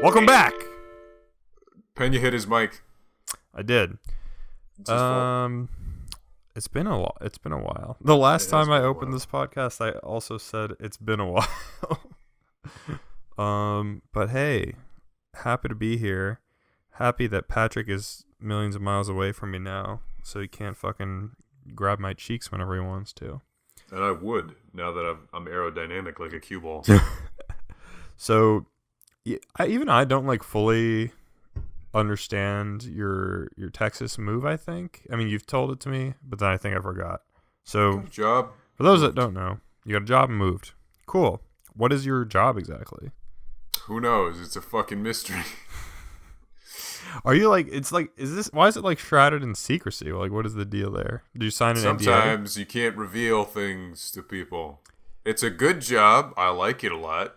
Welcome back. Pena hit his mic. I did. It's his fault. It's been a while. It's been a while. The last It time has I been a opened while. this podcast, I also said it's been a while. But hey, happy to be here. Happy that Patrick is millions of miles away from me now, so he can't fucking grab my cheeks whenever he wants to. And I would, now that I'm aerodynamic like a cue ball. So, yeah, I don't like fully understand your Texas move. I think. I mean, you've told it to me, but then I think I forgot. So, Good job. for those that don't know, you got a job and moved. Cool. What is your job exactly? Who knows? It's a fucking mystery. Are you like? It's like. Is this? Why is it like shrouded in secrecy? Like, what is the deal there? Did you sign an NDA? Sometimes you can't reveal things to people. It's a good job. I like it a lot.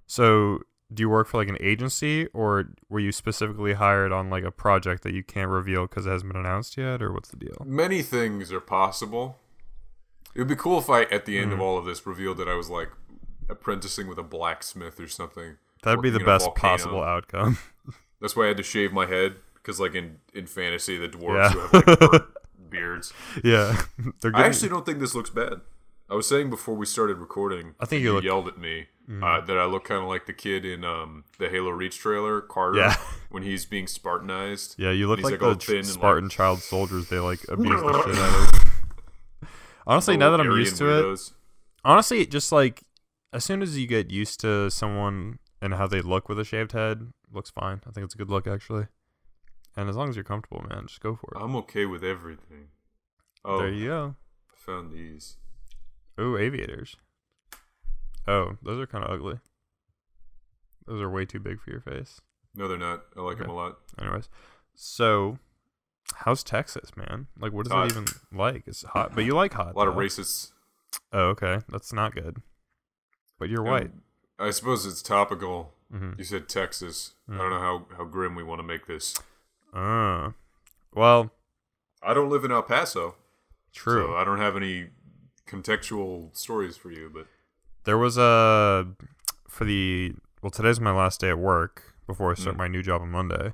So, do you work for like an agency, or were you specifically hired on like a project that you can't reveal because it hasn't been announced yet, or what's the deal? Many things are possible. It would be cool if I, at the end of all of this, revealed that I was like apprenticing with a blacksmith or something. That'd be the working in a best volcano. possible outcome. That's why I had to shave my head, because like in fantasy, the dwarves Yeah. who have like burnt beards. Yeah, they're I getting, actually don't think this looks bad. I was saying before we started recording, I think you you look- yelled at me that I look kind of like the kid in the Halo Reach trailer, Carter, Yeah. when he's being Spartanized. Yeah, you look And he's, like all the thin and, Spartan child soldiers they like abuse the shit out of. Honestly, now that I'm Aryan used to it, weirdos. honestly, just like as soon as you get used to someone and how they look with a shaved head, looks fine. I think it's a good look actually. And as long as you're comfortable, man, just go for it. I'm okay with everything. Oh, There you go. I found these. Ooh, aviators. Oh, those are kind of ugly. Those are way too big for your face. No, they're not. I like Okay. them a lot. Anyways, so how's Texas, man? Like, what is Hot. it even like? It's hot, but you like hot. A lot of though. racists. Oh, okay, that's not good. But you're white. I suppose it's topical. Mm-hmm. You said Texas. I don't know how grim we want to make this. Well, I don't live in El Paso. true. So I don't have any contextual stories for you, but There was today's my last day at work before I start my new job on Monday.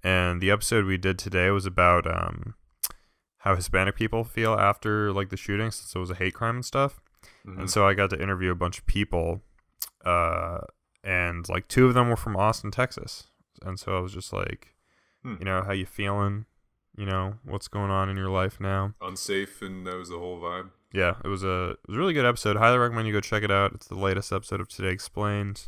And the episode we did today was about how Hispanic people feel after like the shooting, since it was a hate crime and stuff. And so I got to interview a bunch of people, and like two of them were from Austin, Texas. And so I was just like, you know, how you feeling? You know, what's going on in your life now? unsafe, and that was the whole vibe. Yeah, it was a really good episode. Highly recommend you go check it out. It's the latest episode of Today Explained.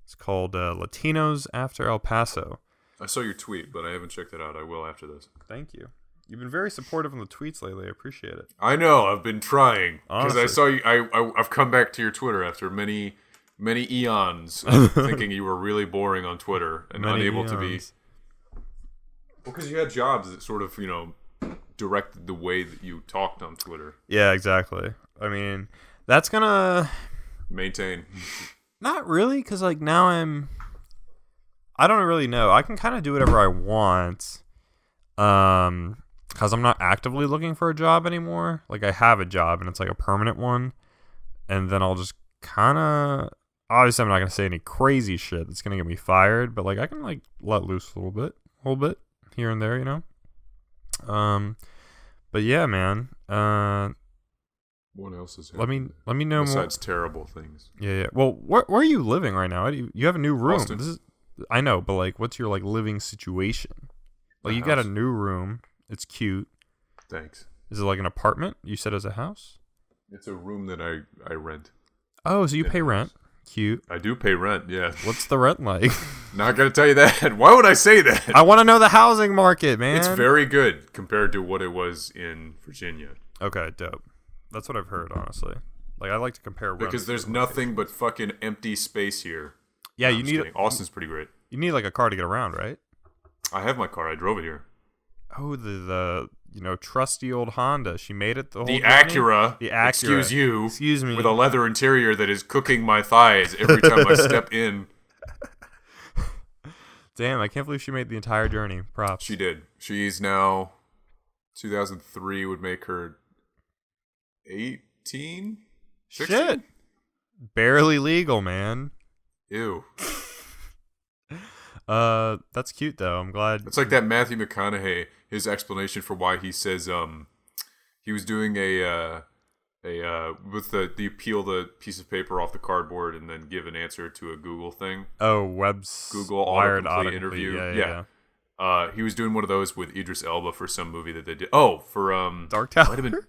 It's called Latinos After El Paso. I saw your tweet, but I haven't checked it out. I will after this. Thank you. You've been very supportive on the tweets lately. I appreciate it. I know. I've been trying because I Honestly. saw you. I've come back to your Twitter after many eons of thinking you were really boring on Twitter and Many unable to be. eons. Well, because you had jobs that sort of directed the way that you talked on Twitter. Yeah, exactly. I mean, that's gonna Maintain. not really, because like now I don't really know. I can kind of do whatever I want, because I'm not actively looking for a job anymore. Like I have a job and it's like a permanent one, and then I'll just kind of. Obviously, I'm not gonna say any crazy shit that's gonna get me fired, but like I can like let loose a little bit here and there, you know. But yeah, man. What else is Let happening me know more. besides terrible things? Yeah. Well, where are you living right now? You have a new room. Austin. I know, but like, what's your like living situation? Like, My you got a house. new room. It's cute. Thanks. Is it like an apartment? You said as a house? It's a room that I rent. Oh, so you Yeah, pay rent. Cute. I do pay rent. Yeah. What's the rent like? Not gonna tell you that. Why would I say that? I want to know the housing market, man. It's very good compared to what it was in Virginia. Okay, dope. That's what I've heard, honestly. Like, I like to compare rents Because there's to nothing but fucking empty space here. Yeah, No, you I'm just need kidding. Austin's pretty great. you need like a car to get around, right? I have my car. I drove it here. Oh, the trusty old Honda. She made it the whole The journey? Acura. The Acura. Excuse you. Excuse me. With a leather interior that is cooking my thighs every time I step in. Damn, I can't believe she made the entire journey. Props. She did. She's now 2003 would make her 18? 16? Shit. Barely legal, man. Ew. That's cute though. I'm glad. It's like that Matthew McConaughey, his explanation for why he says he was doing a with the peel the piece of paper off the cardboard and then give an answer to a Google thing. Oh, Google wired autocomplete interview. Yeah. He was doing one of those with Idris Elba for some movie that they did. Oh, for Dark Tower. Might have been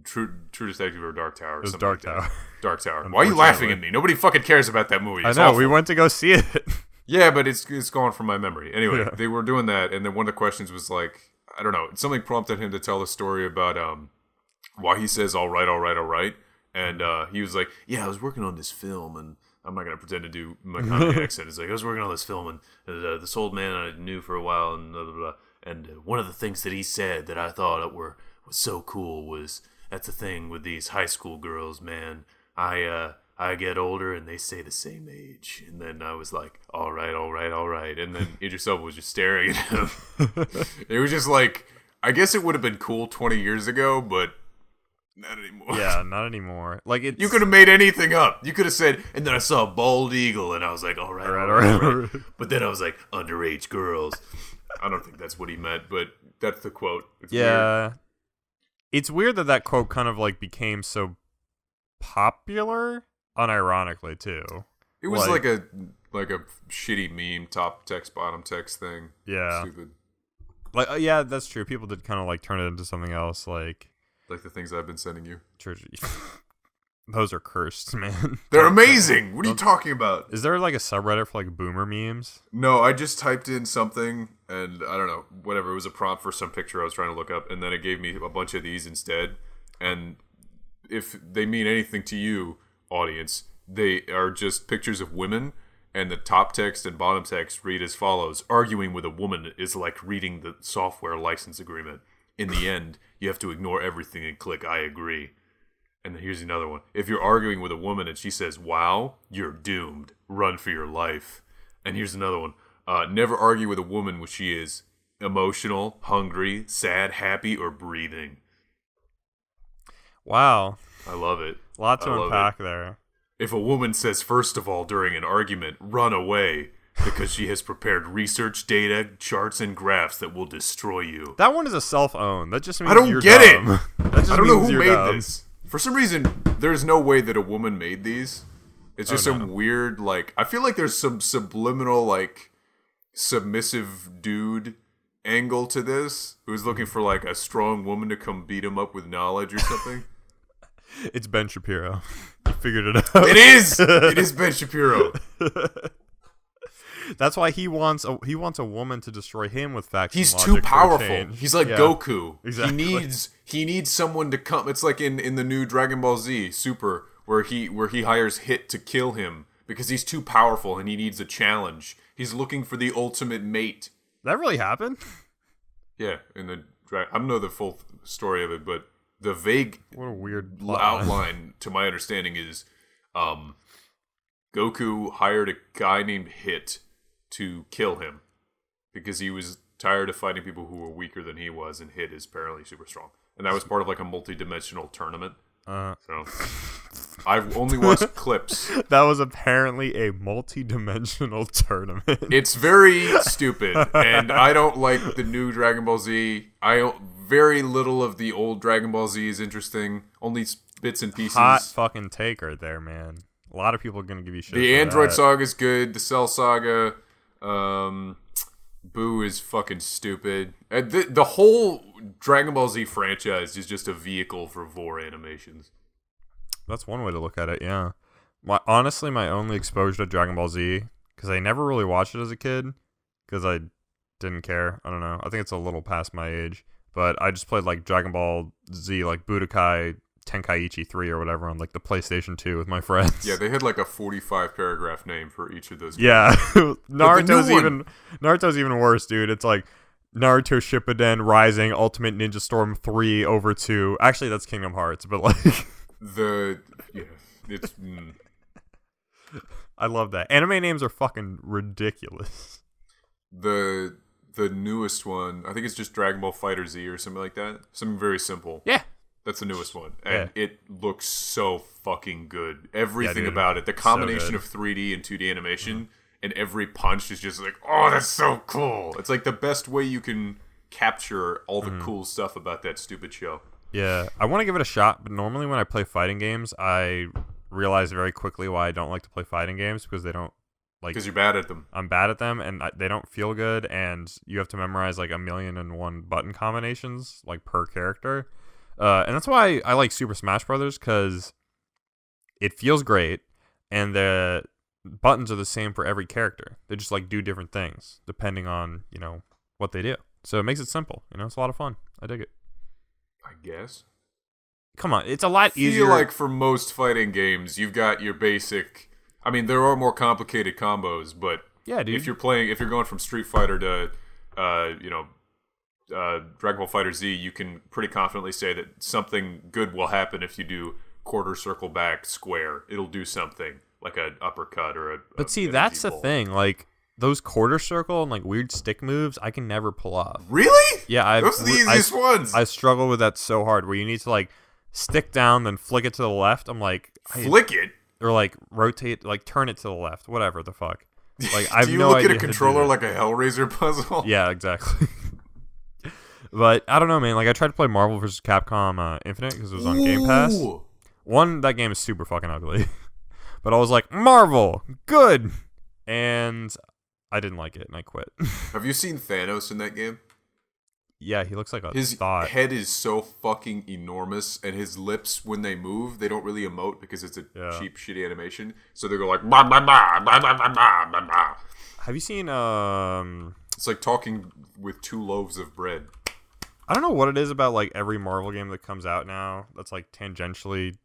True Detective or Dark Tower. Or it was something Dark like Tower. Dark Tower. Why are you laughing at me? Nobody fucking cares about that movie. It's I know. awful. We went to go see it. Yeah, but it's gone from my memory. Anyway, They were doing that, and then one of the questions was like, I don't know, something prompted him to tell a story about why he says all right, all right, all right, and he was like, yeah, I was working on this film, and I'm not gonna pretend to do my comedy accent. It's like I was working on this film, and this old man I knew for a while, and blah, blah, blah. And one of the things that he said that I thought was so cool was that's the thing with these high school girls, man. I get older and they stay the same age. And then I was like, all right, all right, all right. And then Idris Elba was just staring at him. It was just like, I guess it would have been cool 20 years ago, but not anymore. Yeah, not anymore. Like you could have made anything up. You could have said, and then I saw a bald eagle, and I was like, all right, all right. But then I was like, underage girls. I don't think that's what he meant, but that's the quote. It's weird. It's weird that quote kind of like became so popular, unironically too. It was like a shitty meme, top text, bottom text thing. Yeah, stupid. Like yeah, that's true. People did kind of like turn it into something else, like the things I've been sending you. Church. Those are cursed, man. They're amazing. What are you talking about? Is there like a subreddit for like boomer memes? No, I just typed in something and I don't know, whatever. It was a prompt for some picture I was trying to look up, and then it gave me a bunch of these instead. And if they mean anything to you, audience, they are just pictures of women, and the top text and bottom text read as follows: arguing with a woman is like reading the software license agreement. In the end, you have to ignore everything and click I agree. And then here's another one. If you're arguing with a woman and she says, wow, you're doomed. Run for your life. And here's another one. Never argue with a woman when she is emotional, hungry, sad, happy, or breathing. Wow. I love it. A lot to unpack there. If a woman says, first of all, during an argument, run away, because she has prepared research data, charts, and graphs that will destroy you. That one is a self-own. That just means I don't you're get dumb. it. That just I don't know means who you're made dumb. this. For some reason, there's no way that a woman made these. It's just some weird, like, I feel like there's some subliminal, like, submissive dude angle to this who's looking for, like, a strong woman to come beat him up with knowledge or something. It's Ben Shapiro. You figured it out. It is! It is Ben Shapiro. That's why he wants a woman to destroy him with facts. He's and too logic powerful. He's like Goku. Exactly. He needs someone to come. It's like in the new Dragon Ball Z Super where he hires Hit to kill him because he's too powerful and he needs a challenge. He's looking for the ultimate mate. That really happened? Yeah, in the I don't know the full story of it, but the vague what a weird outline to my understanding is Goku hired a guy named Hit to kill him because he was tired of fighting people who were weaker than he was, and Hit is apparently super strong. And that was part of like a multi-dimensional tournament. So I've only watched clips. That was apparently a multi-dimensional tournament. It's very stupid, and I don't like the new Dragon Ball Z. Very little of the old Dragon Ball Z is interesting. Only bits and pieces. Hot fucking take right there, man. A lot of people are gonna give you shit. The for Android that. Saga is good. The Cell Saga, Boo is fucking stupid. The whole Dragon Ball Z franchise is just a vehicle for vor animations. That's one way to look at it. Yeah. Honestly, my only exposure to Dragon Ball Z, because I never really watched it as a kid, because I didn't care. I don't know. I think it's a little past my age, but I just played like Dragon Ball Z, like Budokai Tenkaichi 3 or whatever on like the PlayStation 2 with my friends. Yeah, they had like a 45 paragraph name for each of those games. Yeah. Naruto's even worse, dude. It's like Naruto Shippuden Rising Ultimate Ninja Storm 3 over 2. Actually, that's Kingdom Hearts, but like it's I love that. Anime names are fucking ridiculous. The newest one, I think it's just Dragon Ball Fighter Z or something like that. Something very simple. Yeah. That's the newest one. And it looks so fucking good. Everything dude, about it. The combination so of 3D and 2D animation and every punch is just like, oh, that's so cool. It's like the best way you can capture all the cool stuff about that stupid show. Yeah, I want to give it a shot, but normally when I play fighting games, I realize very quickly why I don't like to play fighting games, because they don't like. Because you're bad at them. I'm bad at them, and they don't feel good, and you have to memorize like 1,000,001 button combinations like per character, and that's why I like Super Smash Brothers, because it feels great, and the buttons are the same for every character. They just like do different things depending on what they do. So it makes it simple. It's a lot of fun. I dig it. I guess. Come on, it's a lot easier. I feel like for most fighting games, you've got your basic. I mean, there are more complicated combos, but yeah, dude. If you're going from Street Fighter to, Dragon Ball Fighter Z, you can pretty confidently say that something good will happen if you do quarter circle back square. It'll do something like an uppercut or a. But see, that's the thing. Like those quarter circle and like weird stick moves, I can never pull off. Really? Yeah, those are the easiest ones. I struggle with that so hard. Where you need to like stick down, then flick it to the left. I'm like, flick it, or like rotate, like turn it to the left, whatever the fuck. Like I have do you no look idea at a controller like a Hellraiser puzzle? Yeah, exactly. But I don't know, man. Like I tried to play Marvel vs. Capcom Infinite because it was on Game Pass. That game is super fucking ugly. But I was like, Marvel, good, and I didn't like it, and I quit. Have you seen Thanos in that game? Yeah, he looks like a his thought. Head is so fucking enormous, and his lips, when they move, they don't really emote because it's a cheap, shitty animation. So they go like, bah, bah, bah, bah, bah, bah, bah, bah. Have you seen It's like talking with 2 loaves of bread. I don't know what it is about like every Marvel game that comes out now that's like tangentially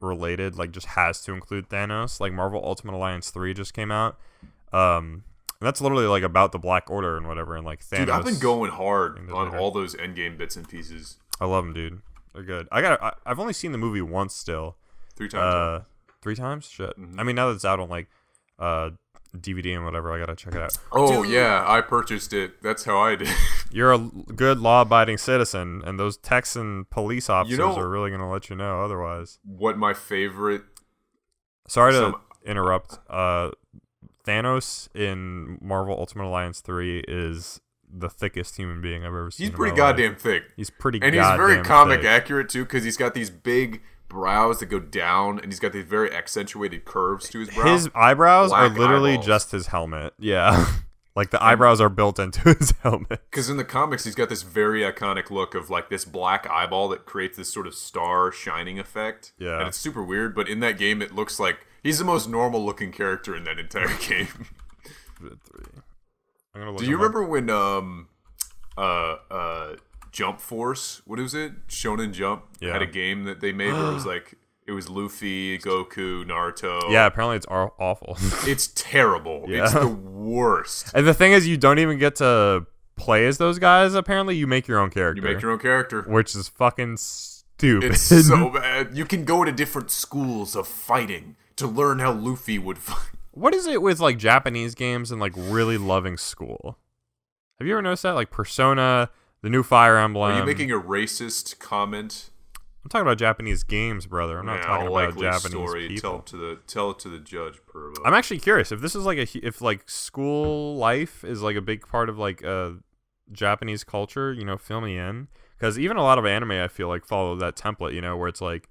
related, like just has to include Thanos. Like Marvel Ultimate Alliance 3 just came out. And that's literally like about the Black Order and whatever, and like Thanos. Dude, I've been going hard on all those Endgame bits and pieces. I love them, dude. They're good. I've only seen the movie once still. 3 times. 3 times? Shit. Mm-hmm. I mean, now that it's out on like DVD and whatever, I gotta check it out. Oh, dude. Yeah, I purchased it. That's how I did. You're a good law-abiding citizen, and those Texan police officers are really gonna let you know otherwise. What my favorite... Sorry to interrupt. Thanos in Marvel Ultimate Alliance 3 is the thickest human being I've ever seen. He's pretty goddamn thick. He's pretty and goddamn he's very comic thick. accurate, too, because he's got these big brows that go down, and he's got these very accentuated curves to his brow. His eyebrows Black are literally eyeballs. just his helmet. Yeah. Like the eyebrows are built into his helmet. Because in the comics, he's got this very iconic look of like this black eyeball that creates this sort of star shining effect. Yeah. And it's super weird, but in that game, it looks like he's the most normal looking character in that entire game. Do you remember when Jump Force, what was it? Shonen Jump had a game that they made where it was like, it was Luffy, Goku, Naruto. Yeah, apparently it's awful. It's terrible. Yeah. It's the worst. And the thing is, you don't even get to play as those guys, apparently. You make your own character. You make your own character. Which is fucking stupid. It's so bad. You can go to different schools of fighting to learn how Luffy would fight. What is it with like Japanese games and like really loving school? Have you ever noticed that? Like Persona, the new Fire Emblem. Are you making a racist comment? I'm talking about Japanese games, brother. I'm not talking about Japanese story. people. Tell it to the judge, Pervo. I'm actually curious if this is like if like school life is like a big part of like Japanese culture. Fill me in, because even a lot of anime I feel like follow that template. Where it's like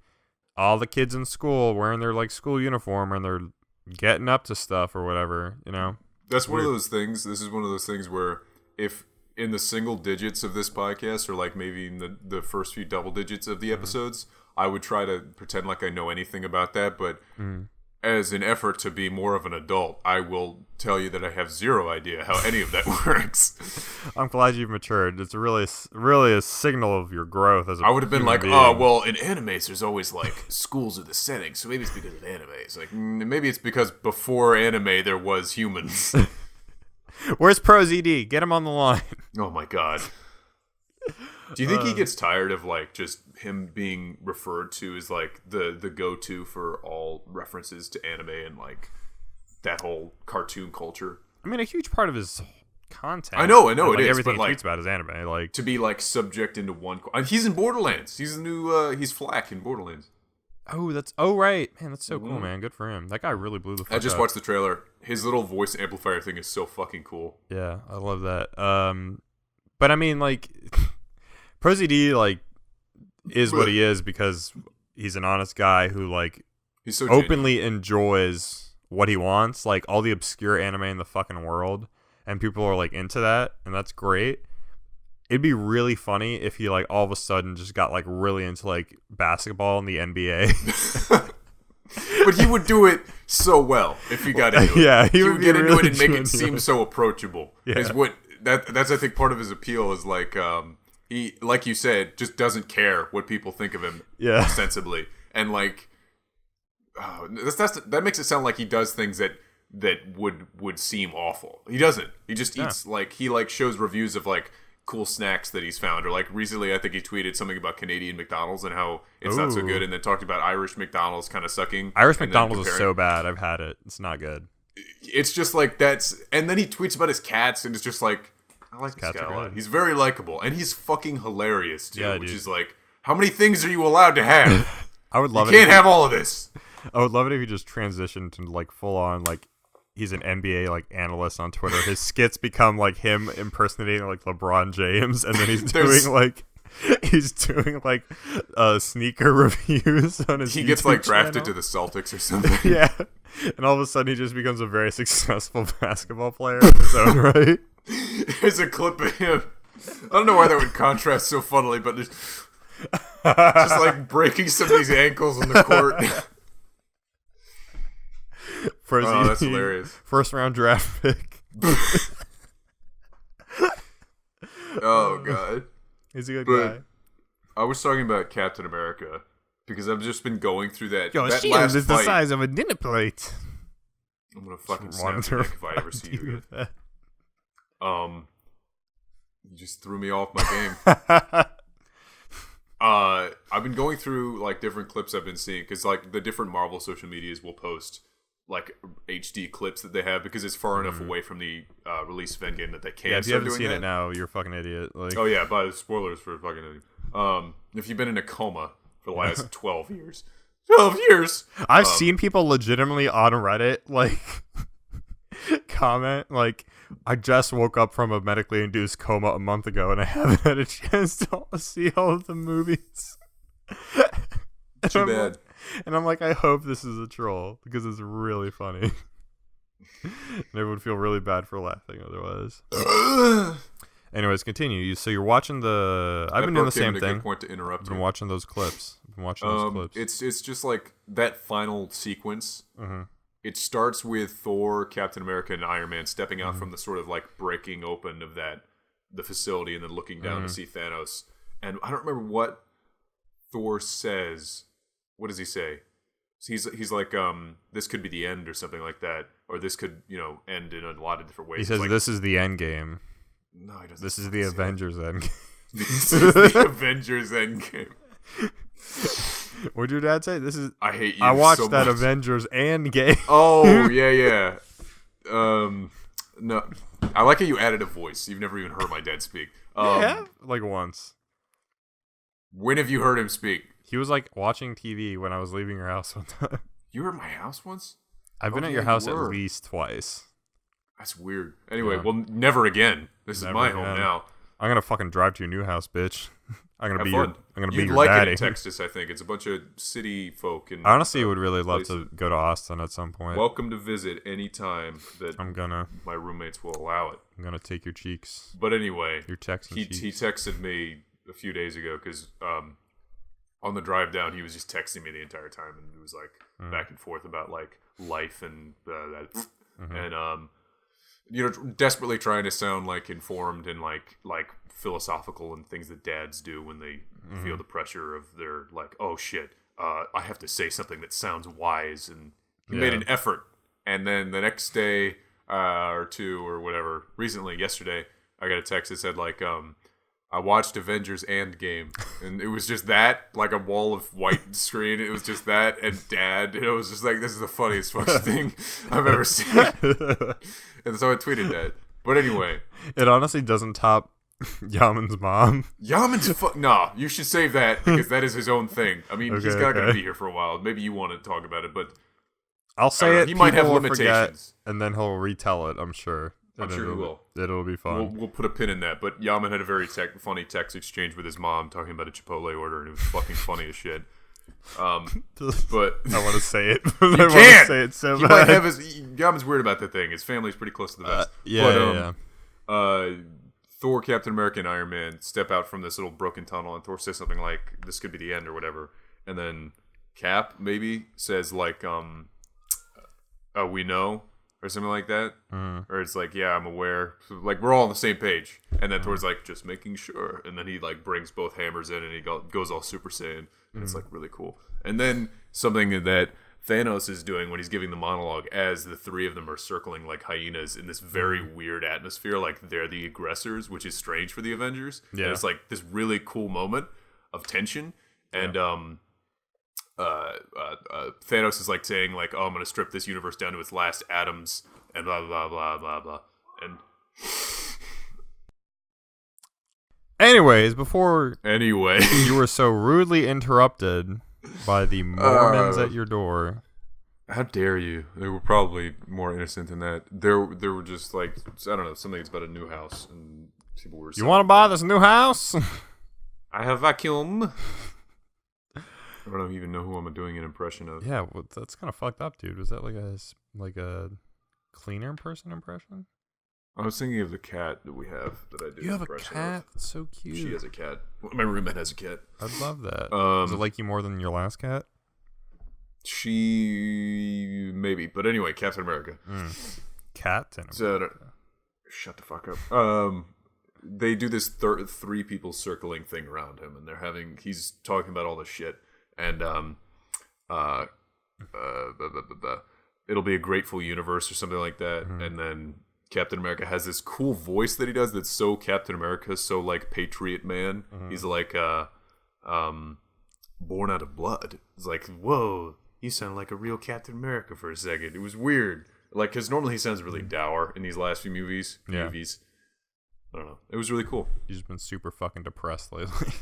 all the kids in school wearing their like school uniform and they're getting up to stuff or whatever. That's one of those things. This is one of those things where if in the single digits of this podcast, or like maybe in the first few double digits of the episodes, I would try to pretend like I know anything about that. But as an effort to be more of an adult, I will tell you that I have zero idea how any of that works. I'm glad you've matured. It's really a signal of your growth as a I would have been like, being. oh, well, in animes, there's always like schools are the setting, so maybe it's because of anime. It's like, maybe it's because before anime there was humans. Where's ProZD? Get him on the line. Oh my god. Do you think he gets tired of like just him being referred to as like the go-to for all references to anime and like that whole cartoon culture? I mean, a huge part of his content. I know like, it is. Everything but, he like, tweets about is anime. Like to be like subject into one. He's in Borderlands. He's the new. He's Flack in Borderlands. right, man. That's so cool, man. Good for him. That guy really blew the fuck I just up. watched the trailer. His little voice amplifier thing is so fucking cool. Yeah, I love that. But I mean, like, Prosy D, like, is what he is because he's an honest guy who, like, he's so openly enjoys what he wants, like all the obscure anime in the fucking world, and people are like into that, and that's great. It'd be really funny if he like all of a sudden just got like really into like basketball in the NBA. But he would do it so well if he got into it. Yeah, he would get into really it and make it seem so approachable. Yeah. Is what that's I think part of his appeal is like he, like you said, just doesn't care what people think of him. Yeah, ostensibly, and like that makes it sound like he does things that would seem awful. He doesn't. He just eats like he like shows reviews of like cool snacks that he's found, or like recently I think he tweeted something about Canadian McDonald's and how it's not so good, and then talked about Irish McDonald's kind of sucking. Irish McDonald's is so bad. I've had it. It's not good. It's just like and then he tweets about his cats, and it's just like, I like this guy a lot. He's very likable, and he's fucking hilarious too, which is like, how many things are you allowed to have? I would love it. You can't have all of this. I would love it if he just transitioned to like full on like he's an NBA like analyst on Twitter. His skits become like him impersonating like LeBron James, and then he's doing like sneaker reviews on his. He YouTube gets like drafted channel. to the Celtics or something. Yeah, and all of a sudden he just becomes a very successful basketball player in his own right. There's a clip of him. I don't know why that would contrast so funnily, but there's just like breaking some of these ankles on the court. Oh, that's hilarious. First round draft pick. Oh, God. He's a good guy. I was talking about Captain America because I've just been going through that. Your that shield last is the fight. size of a dinner plate. I'm going to fucking snap your neck if I ever see you again. You just threw me off my game. I've been going through like different clips I've been seeing because like the different Marvel social medias will post like HD clips that they have because it's far enough away from the release of Endgame that they can't. Yeah, if you haven't seen it now, you're a fucking idiot. Like, oh yeah, by spoilers for fucking idiot. If you've been in a coma for the last 12 years, I've seen people legitimately on Reddit like comment like, I just woke up from a medically induced coma a month ago and I haven't had a chance to see all of the movies. Too bad. And I'm like, I hope this is a troll because it's really funny. And I would feel really bad for laughing otherwise. Anyways, continue. So you're watching the. I've been doing the same thing. Good point to interrupt. I've been watching those clips. It's just like that final sequence. Mm-hmm. It starts with Thor, Captain America, and Iron Man stepping out from the sort of like breaking open of the facility, and then looking down to see Thanos. And I don't remember what Thor says. What does he say? He's like, this could be the end or something like that, or this could, end in a lot of different ways. He says, like, this is the end game. No, he doesn't. This is the Avengers end game. This is the Avengers end game. What'd your dad say? I hate you. I watched so that much. Avengers end game. Oh yeah. No, I like how you added a voice. You've never even heard my dad speak. Yeah, like once. When have you heard him speak? He was like watching TV when I was leaving your house one time. You were at my house once? I've been at your house at least twice. That's weird. Anyway, well, never again. This is my home now. I'm gonna fucking drive to your new house, bitch. I'm gonna be your You'd your like daddy. it in Texas, I think. It's a bunch of city folk. And honestly, would really love to go to Austin at some point. Welcome to visit anytime that my roommates will allow it. I'm gonna take your cheeks. But anyway, your texting cheeks. He texted me a few days ago because on the drive down, he was just texting me the entire time, and it was like back and forth about like life and that, and desperately trying to sound like informed and like philosophical and things that dads do when they feel the pressure of their like, oh shit, I have to say something that sounds wise, and he made an effort, and then the next day or two or whatever, yesterday, I got a text that said like, I watched Avengers Endgame, and it was just that, like a wall of white screen. It was just that and Dad, and it was just like, this is the funniest fucking thing I've ever seen. And so I tweeted that. But anyway, it honestly doesn't top Yaman's mom. Yaman's nah. You should save that because that is his own thing. I mean, he's not going to be here for a while. Maybe you want to talk about it, but I'll say it. He might have limitations, and then he'll retell it. I'm sure. I'm sure he will. It'll be fun. We'll put a pin in that. But Yaman had a very funny text exchange with his mom talking about a Chipotle order, and it was fucking funny as shit. But I want to say it. You I can't. Say it so he bad. might have Yaman's weird about that thing. His family's pretty close to the vest. Yeah. Thor, Captain America, and Iron Man step out from this little broken tunnel, and Thor says something like, "This could be the end" or whatever, and then Cap maybe says like, "We know." Or something like that. Or it's like, yeah, I'm aware. So, like, we're all on the same page. And then Thor's like, just making sure. And then he, like, brings both hammers in and he goes all Super Saiyan. And it's, like, really cool. And then something that Thanos is doing when he's giving the monologue as the three of them are circling like hyenas in this very weird atmosphere. Like, they're the aggressors, which is strange for the Avengers. Yeah. And it's, like, this really cool moment of tension. And, Thanos is like saying like, "Oh, I'm gonna strip this universe down to its last atoms," and blah blah blah blah blah. And anyways, anyway, you were so rudely interrupted by the Mormons at your door. How dare you? They were probably more innocent than that. There were just like, I don't know, something about a new house, and people were. You want to buy this new house? I have vacuum. I don't even know who I'm doing an impression of. Yeah, well, that's kind of fucked up, dude. Was that like a cleaner person impression? I was thinking of the cat that we have that I do. You have a cat? That's so cute. She has a cat. My roommate has a cat. I'd love that. Does it like you more than your last cat? She maybe, but anyway, Captain America. Captain America. Shut the fuck up. They do this three people circling thing around him, and he's talking about all this shit. And it'll be a grateful universe or something like that. And then Captain America has this cool voice that he does that's so Captain America, so like Patriot Man. He's like born out of blood. It's like, whoa, you sound like a real Captain America for a second. It was weird, like, because normally he sounds really dour in these last few movies. I don't know. It was really cool. He's just been super fucking depressed lately.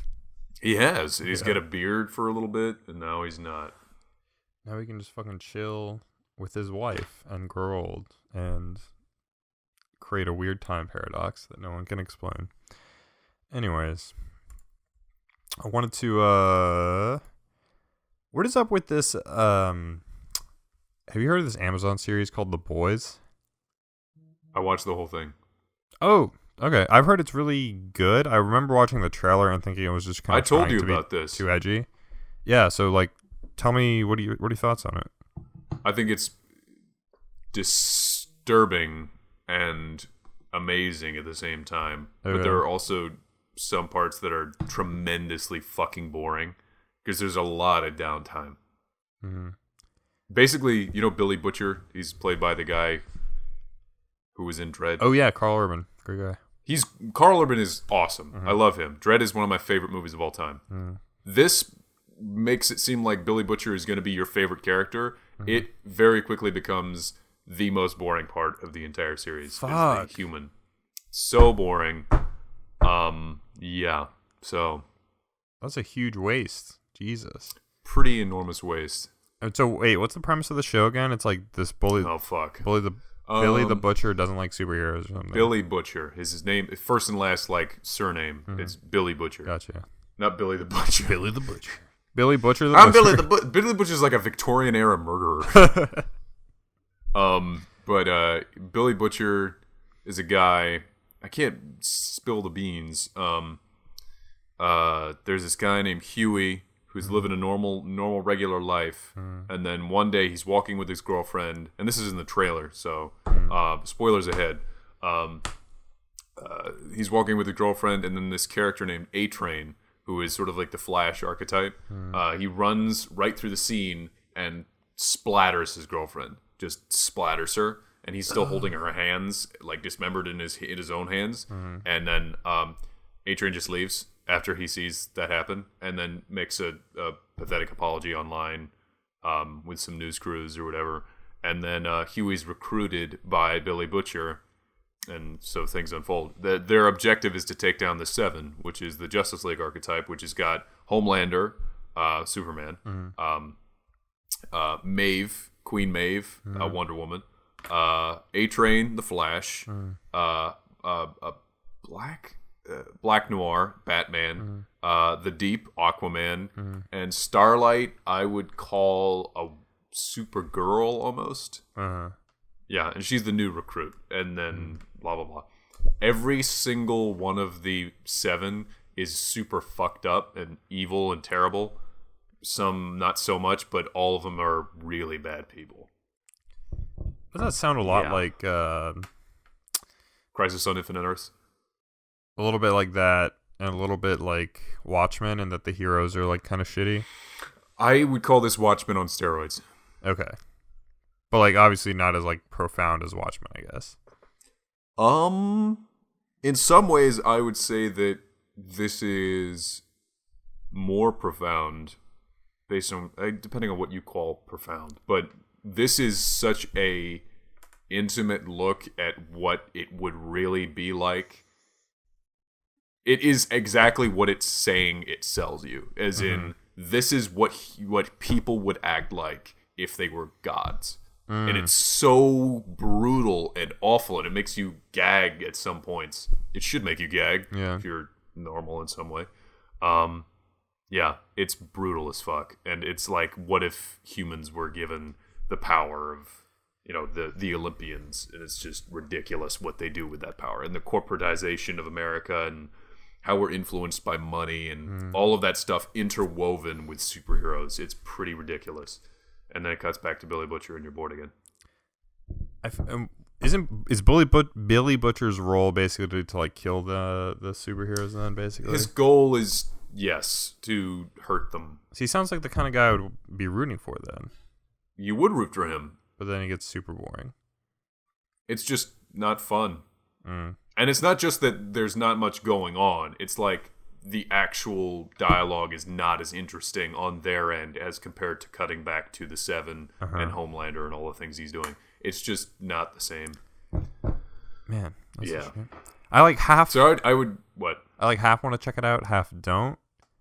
He has. He's got a beard for a little bit, and now he's not. Now he can just fucking chill with his wife and grow old and create a weird time paradox that no one can explain. Anyways, I wanted to, what is up with this, have you heard of this Amazon series called The Boys? I watched the whole thing. Oh, okay. I've heard it's really good. I remember watching the trailer and thinking it was just kind of I told you about this. Too edgy. Yeah, so like tell me what are your thoughts on it? I think it's disturbing and amazing at the same time. Okay. But there are also some parts that are tremendously fucking boring because there's a lot of downtime. Basically, you know Billy Butcher? He's played by the guy who was in Dredd. Oh yeah, Carl Urban. Great guy. Carl Urban is awesome. I love him. Dredd is one of my favorite movies of all time. This makes it seem like Billy Butcher is going to be your favorite character. It very quickly becomes the most boring part of the entire series. Fuck. Is the human. So boring. Yeah. So that's a huge waste. Jesus. Pretty enormous waste. And so wait, what's the premise of the show again? It's like this bully. Oh fuck. Billy the Butcher doesn't like superheroes or something. Billy Butcher is his name. First and last, like, surname. It's Billy Butcher. Gotcha. Not Billy the Butcher. Billy the Butcher. Billy Butcher the I'm Butcher. Billy the Butcher. Billy the Butcher is like a Victorian era murderer. But Billy Butcher is a guy. I can't spill the beans. There's this guy named Huey who's living a normal, regular life. And then one day he's walking with his girlfriend, and this is in the trailer, so spoilers ahead. He's walking with a girlfriend, and then this character named A-Train, who is sort of like the Flash archetype, he runs right through the scene and splatters his girlfriend. Just splatters her, and he's still holding her hands, like dismembered in his own hands. And then A-Train just leaves after he sees that happen, and then makes a pathetic apology online with some news crews or whatever. And then Huey's recruited by Billy Butcher, and so things unfold. Their objective is to take down the Seven, which is the Justice League archetype, which has got Homelander, Superman, Maeve, Queen Maeve, Wonder Woman, A-Train, the Flash, Black Noir, Batman, the Deep, Aquaman, and Starlight I would call a Supergirl almost. Yeah, and she's the new recruit, and then blah blah blah. Every single one of the Seven is super fucked up and evil and terrible. Some not so much, but all of them are really bad people. Doesn't that sound a lot like Crisis on Infinite Earths? A little bit like that, and a little bit like Watchmen, and that the heroes are like kind of shitty? I would call this Watchmen on steroids. Okay. But like obviously not as like profound as Watchmen, I guess. In some ways I would say that this is more profound based on depending on what you call profound. But this is such a intimate look at what it would really be like. It is exactly what it's saying it sells you. As in, this is what people would act like if they were gods. And it's so brutal and awful, and it makes you gag at some points. It should make you gag if you're normal in some way. Yeah, it's brutal as fuck. And it's like, what if humans were given the power of, the Olympians? And it's just ridiculous what they do with that power. And the corporatization of America, and how we're influenced by money, and all of that stuff interwoven with superheroes. It's pretty ridiculous. And then it cuts back to Billy Butcher, and you're bored again. Is Billy Butcher's role basically to like kill the superheroes? Then basically, his goal is to hurt them. So he sounds like the kind of guy I would be rooting for. Then you would root for him, but then he gets super boring. It's just not fun. And it's not just that there's not much going on. It's like the actual dialogue is not as interesting on their end as compared to cutting back to the Seven and Homelander and all the things he's doing. It's just not the same. Man, that's I like half. So I would what? I like half want to check it out, half don't.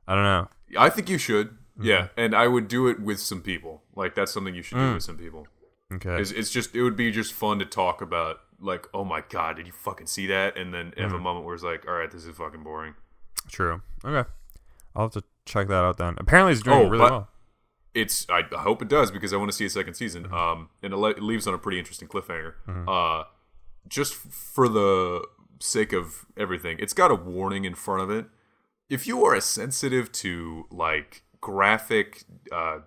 I don't know. I think you should. Yeah, and I would do it with some people. Like that's something you should do with some people. Okay. It would be just fun to talk about. Like, oh my god, did you fucking see that? And then have a moment where it's like, all right, this is fucking boring. True. Okay. I'll have to check that out then. Apparently it's doing really well. I hope it does, because I want to see a second season. And it leaves on a pretty interesting cliffhanger. Just for the sake of everything, it's got a warning in front of it. If you are as sensitive to like graphic,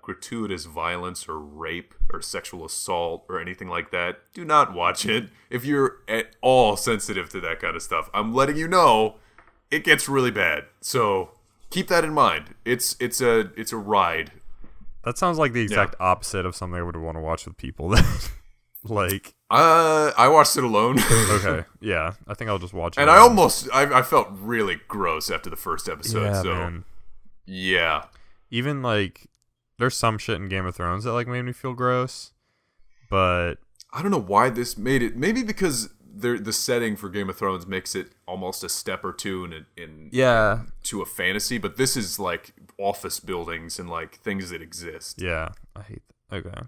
gratuitous violence or rape or sexual assault or anything like that, do not watch it. If you're at all sensitive to that kind of stuff, I'm letting you know it gets really bad. So keep that in mind. It's a ride. That sounds like the exact opposite of something I would want to watch with people. Like, I watched it alone. Okay, yeah, I think I'll just watch it. And I felt really gross after the first episode. Yeah, so man. Yeah. Even like, there's some shit in Game of Thrones that like made me feel gross, but I don't know why this made it. Maybe because the setting for Game of Thrones makes it almost a step or two to a fantasy. But this is like office buildings and like things that exist. Yeah, I hate that. Okay,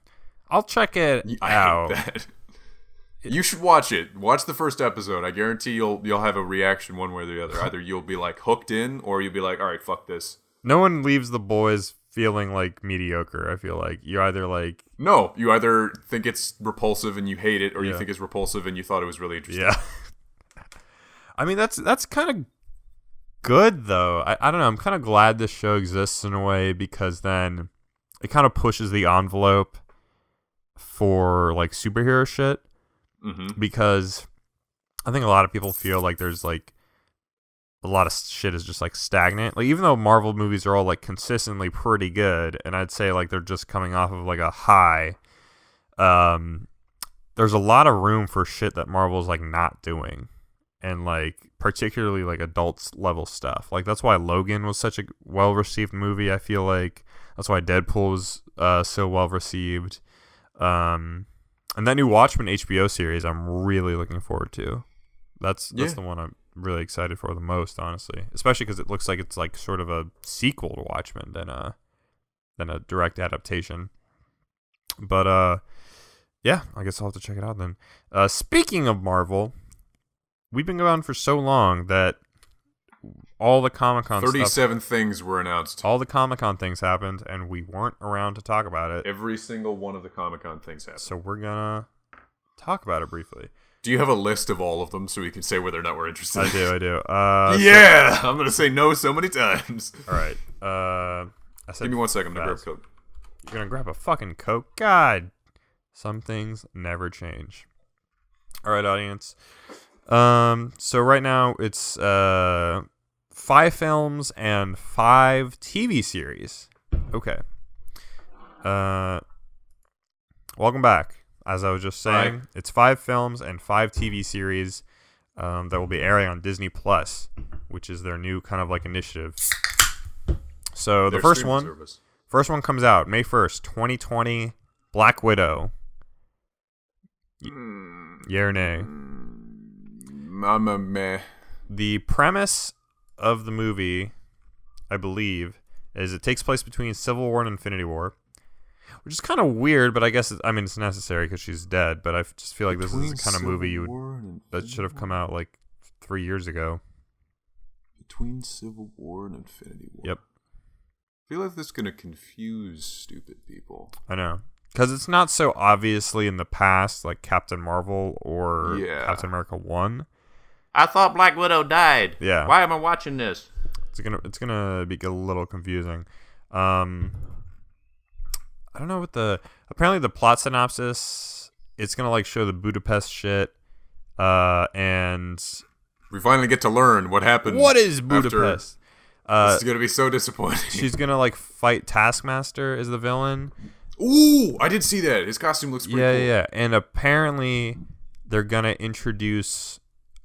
I'll check it out. out. I hate that. You should watch it. Watch the first episode. I guarantee you'll have a reaction one way or the other. Either you'll be like hooked in, or you'll be like, all right, fuck this. No one leaves The Boys feeling like mediocre. I feel like you either like you either think it's repulsive and you hate it, or you think it's repulsive and you thought it was really interesting. Yeah. I mean, that's kind of good though. I don't know. I'm kind of glad this show exists in a way, because then it kind of pushes the envelope for like superhero shit. Because I think a lot of people feel like there's like a lot of shit is just like stagnant. Like, even though Marvel movies are all like consistently pretty good, and I'd say like they're just coming off of like a high, there's a lot of room for shit that Marvel's like not doing, and like particularly like adult level stuff. Like that's why Logan was such a well received movie. I feel like that's why Deadpool was so well received. And that new Watchmen HBO series I'm really looking forward to. That's the one I'm really excited for the most, honestly. Especially because it looks like it's like sort of a sequel to Watchmen than a direct adaptation. But yeah, I guess I'll have to check it out then. Speaking of Marvel, we've been going for so long that all the Comic-Con 37 things were announced. All the Comic-Con things happened, and we weren't around to talk about it. Every single one of the Comic-Con things happened. So we're gonna talk about it briefly. Do you have a list of all of them so we can say whether or not we're interested? I do. Yeah! I'm gonna say no so many times. All right. Give me 1 second. I'm gonna grab a Coke. You're gonna grab a fucking Coke? God. Some things never change. All right, audience. So right now it's 5 films and 5 TV series. Okay. Welcome back. As I was just saying, right. It's 5 films and 5 TV series that will be airing on Disney Plus, which is their new kind of like initiative. So the first one comes out May 1st, 2020, Black Widow. Yeah or nay? I'm a meh. The premise of the movie, I believe, is it takes place between Civil War and Infinity War, which is kind of weird, but I guess it's necessary because she's dead. But I just feel like this is the kind of movie that should have come out like 3 years ago. Between Civil War and Infinity War. Yep. I feel like this is gonna confuse stupid people. I know. Because it's not so obviously in the past, like Captain Marvel or Captain America 1. I thought Black Widow died. Yeah. Why am I watching this? It's gonna be a little confusing. I don't know what apparently the plot synopsis, it's gonna like show the Budapest shit, and we finally get to learn what happened. What is Budapest? This is gonna be so disappointing. She's gonna like fight Taskmaster as the villain. Ooh, I did see that. His costume looks pretty cool. Yeah. And apparently they're gonna introduce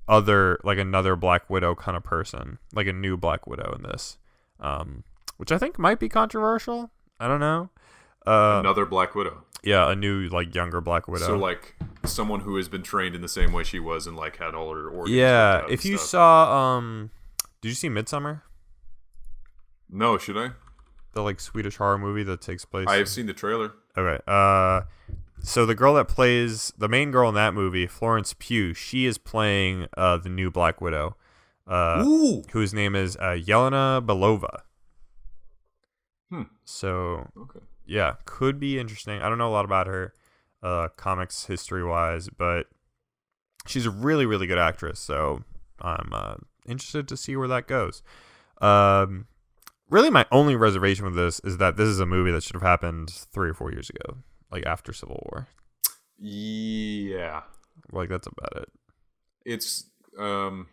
another Black Widow kind of person, like a new Black Widow in this, which I think might be controversial. I don't know. Another Black Widow. Yeah, a new like younger Black Widow. So like someone who has been trained in the same way she was and like had all her organs. Yeah, if you saw, did you see Midsommar? No, should I? The like Swedish horror movie that takes place. I have seen the trailer. Okay. So the girl that plays the main girl in that movie, Florence Pugh, she is playing the new Black Widow, whose name is Yelena Belova. So yeah, could be interesting. I don't know a lot about her comics history wise, but she's a really, really good actress. So I'm interested to see where that goes. Really, my only reservation with this is that this is a movie that should have happened 3 or 4 years ago, like after Civil War. Yeah. Like, that's about it. It's, I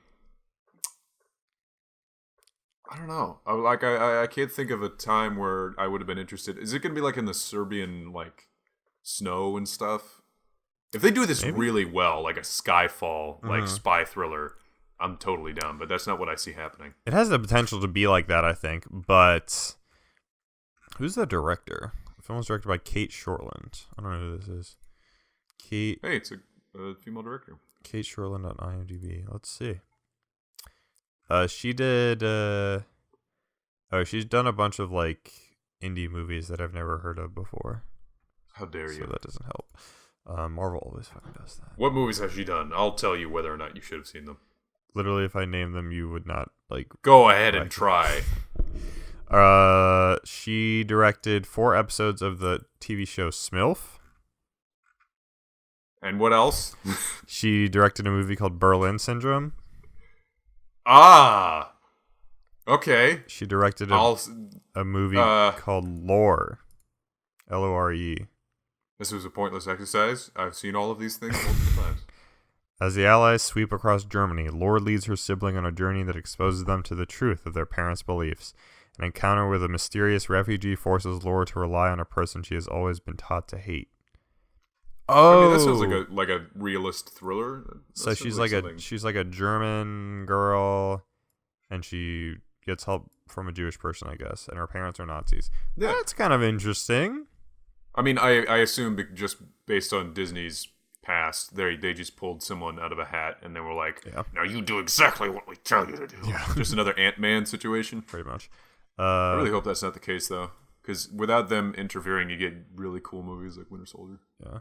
don't know. I can't think of a time where I would have been interested. Is it going to be like in the Serbian, like, snow and stuff? If they do this really well, like a Skyfall, like spy thriller, I'm totally down, but that's not what I see happening. It has the potential to be like that, I think, but who's the director? The film was directed by Kate Shortland. I don't know who this is. Hey, it's a female director. Kate Shortland on IMDb. Let's see. She did. She's done a bunch of like indie movies that I've never heard of before. How dare you? So that doesn't help. Marvel always fucking does that. What movies has she done? I'll tell you whether or not you should have seen them. Literally, if I name them, you would not like. Go ahead and try. She directed 4 episodes of the TV show Smilf. And what else? She directed a movie called Berlin Syndrome. Ah, okay. She directed a movie called Lore, Lore. This was a pointless exercise. I've seen all of these things multiple times. As the Allies sweep across Germany, Lore leads her sibling on a journey that exposes them to the truth of their parents' beliefs. An encounter with a mysterious refugee forces Lore to rely on a person she has always been taught to hate. Oh, I mean, that sounds like a realist thriller. So she's like a German girl, and she gets help from a Jewish person, I guess, and her parents are Nazis. Yeah, that's kind of interesting. I mean, I assume just based on Disney's past cast. They just pulled someone out of a hat and they were like, Yeah. "Now you do exactly what we tell you to do." Yeah. Just another Ant-Man situation. Pretty much. I really hope that's not the case though, because without them interfering, you get really cool movies like Winter Soldier. Yeah.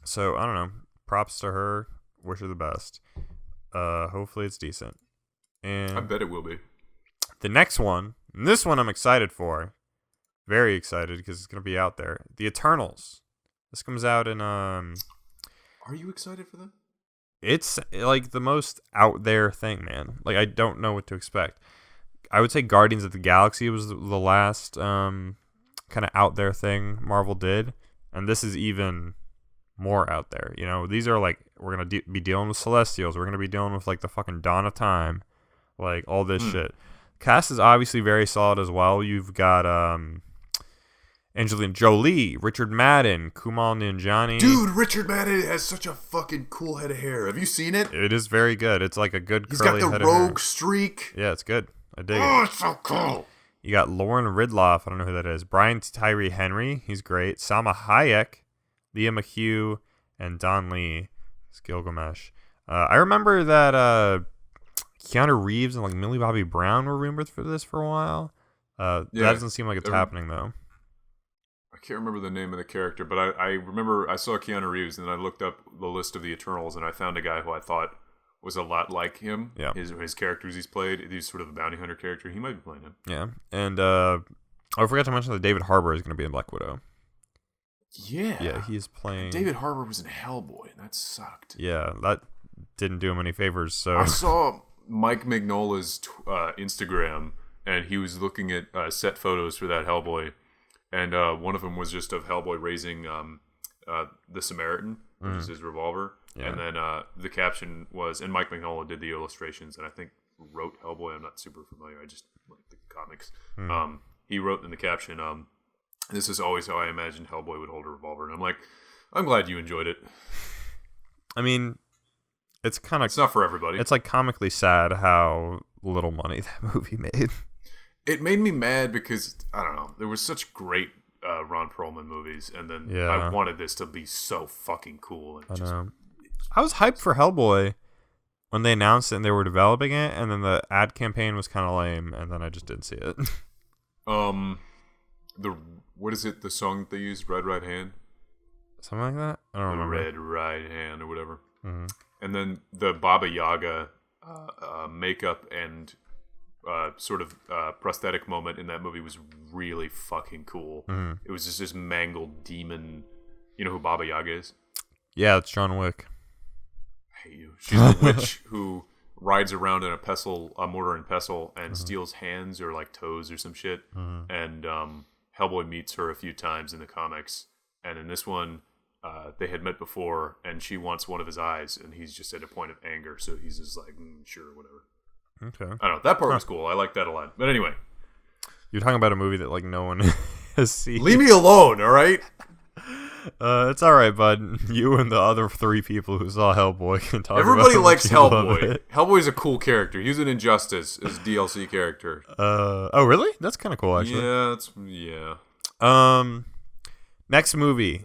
So I don't know. Props to her. Wish her the best. Hopefully it's decent. And I bet it will be. the next one, and this one I'm excited for. Very excited because it's gonna be out there. The Eternals. This comes out in Are you excited for that? It's like the most out there thing, man. Like I don't know what to expect. I would say Guardians of the Galaxy was the last kind of out there thing Marvel did, and this is even more out there. You know, these are like we're gonna be dealing with Celestials. We're gonna be dealing with like the fucking dawn of time, like all this shit. Cast is obviously very solid as well. You've got Angelina Jolie, Richard Madden, Kumail Nanjiani. Dude, Richard Madden has such a fucking cool head of hair. Have you seen it? It is very good. It's like a good He's got curly the head of hair. rogue streak. Yeah, it's good. I dig it. Oh, it's so cool. You got Lauren Ridloff. I don't know who that is. Brian Tyree Henry. He's great. Salma Hayek, Leah McHugh, and Don Lee. It's Gilgamesh. I remember that Keanu Reeves and like Millie Bobby Brown were rumored for this for a while. That doesn't seem like it's happening though. I can't remember the name of the character, but I remember I saw Keanu Reeves and I looked up the list of the Eternals and I found a guy who I thought was a lot like him. Yeah. His characters he's played. He's sort of a bounty hunter character. He might be playing him. Yeah. And I forgot to mention that David Harbour is going to be in Black Widow. Yeah. Yeah, he's playing. David Harbour was in Hellboy, and that sucked. Yeah, that didn't do him any favors. So I saw Mike Mignola's Instagram, and he was looking at set photos for that Hellboy, and one of them was just of Hellboy raising the Samaritan, which is his revolver. Yeah. And then the caption was, and Mike Mignola did the illustrations, and I think wrote Hellboy. I'm not super familiar. I just like the comics. He wrote in the caption, "This is always how I imagined Hellboy would hold a revolver." And I'm like, I'm glad you enjoyed it. I mean, it's kind of It's not for everybody. It's like comically sad how little money that movie made. It made me mad because, I don't know, there was such great Ron Perlman movies, and then I wanted this to be so fucking cool. And I was hyped for Hellboy when they announced it and they were developing it, and then the ad campaign was kind of lame, and then I just didn't see it. What is it? The song that they used, "Red Right Hand," Something like that. I don't remember. "Red Right Hand" or whatever. Mm-hmm. And then the Baba Yaga makeup and sort of prosthetic moment in that movie was really fucking cool. Mm-hmm. It was just this mangled demon. You know who Baba Yaga is? Yeah, it's John Wick. I hate you. She's a witch who rides around in a mortar and pestle, and steals hands or like toes or some shit. And Hellboy meets her a few times in the comics, and in this one, they had met before, and she wants one of his eyes, and he's just at a point of anger, so he's just like, sure, whatever. Okay. I don't know. That part was cool. I like that a lot. But anyway, You're talking about a movie that like no one has seen. leave me alone, all right? It's all right, bud. You and the other 3 people who saw Hellboy can talk. Everybody about likes it. You love Hellboy. it. Hellboy's a cool character. He was in Injustice as a DLC character. Oh, really? That's kind of cool, actually. Yeah. Next movie.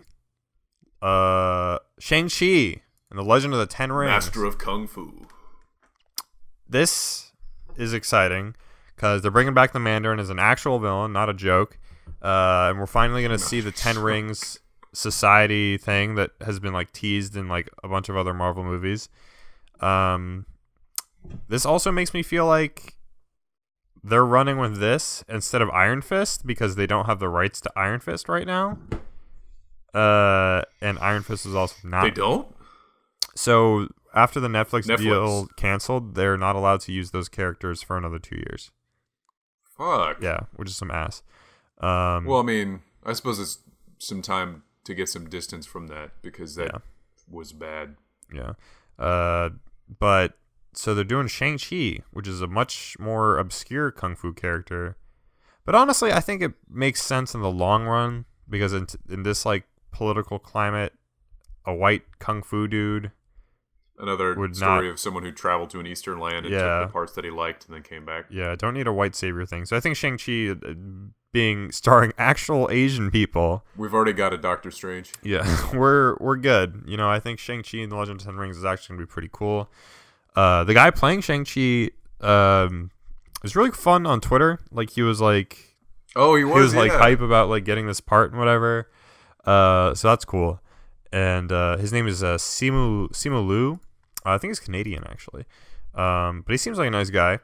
Shang-Chi and the Legend of the Ten Rings. Master of Kung Fu. This is exciting because they're bringing back the Mandarin as an actual villain, not a joke. And we're finally going to see the Ten Rings society thing that has been like teased in like a bunch of other Marvel movies. This also makes me feel like they're running with this instead of Iron Fist because they don't have the rights to Iron Fist right now. And Iron Fist is also not. They don't? So after the Netflix deal canceled, they're not allowed to use those characters for another 2 years. Fuck. Yeah, which is some ass. Well, I mean, I suppose it's some time to get some distance from that because that was bad. Yeah. But so they're doing Shang-Chi, which is a much more obscure kung fu character. But honestly, I think it makes sense in the long run because in this like political climate, a white kung fu dude. Another story of someone who traveled to an eastern land and took the parts that he liked and then came back. Yeah, don't need a white savior thing. So I think Shang-Chi being starring actual Asian people. We've already got a Doctor Strange. Yeah, we're good. You know, I think Shang-Chi and the Legend of the Ten Rings is actually gonna be pretty cool. The guy playing Shang-Chi was really fun on Twitter. Like he was like, he was like hype about like getting this part and whatever. So that's cool. And his name is Simu Liu. I think he's Canadian actually. But he seems like a nice guy.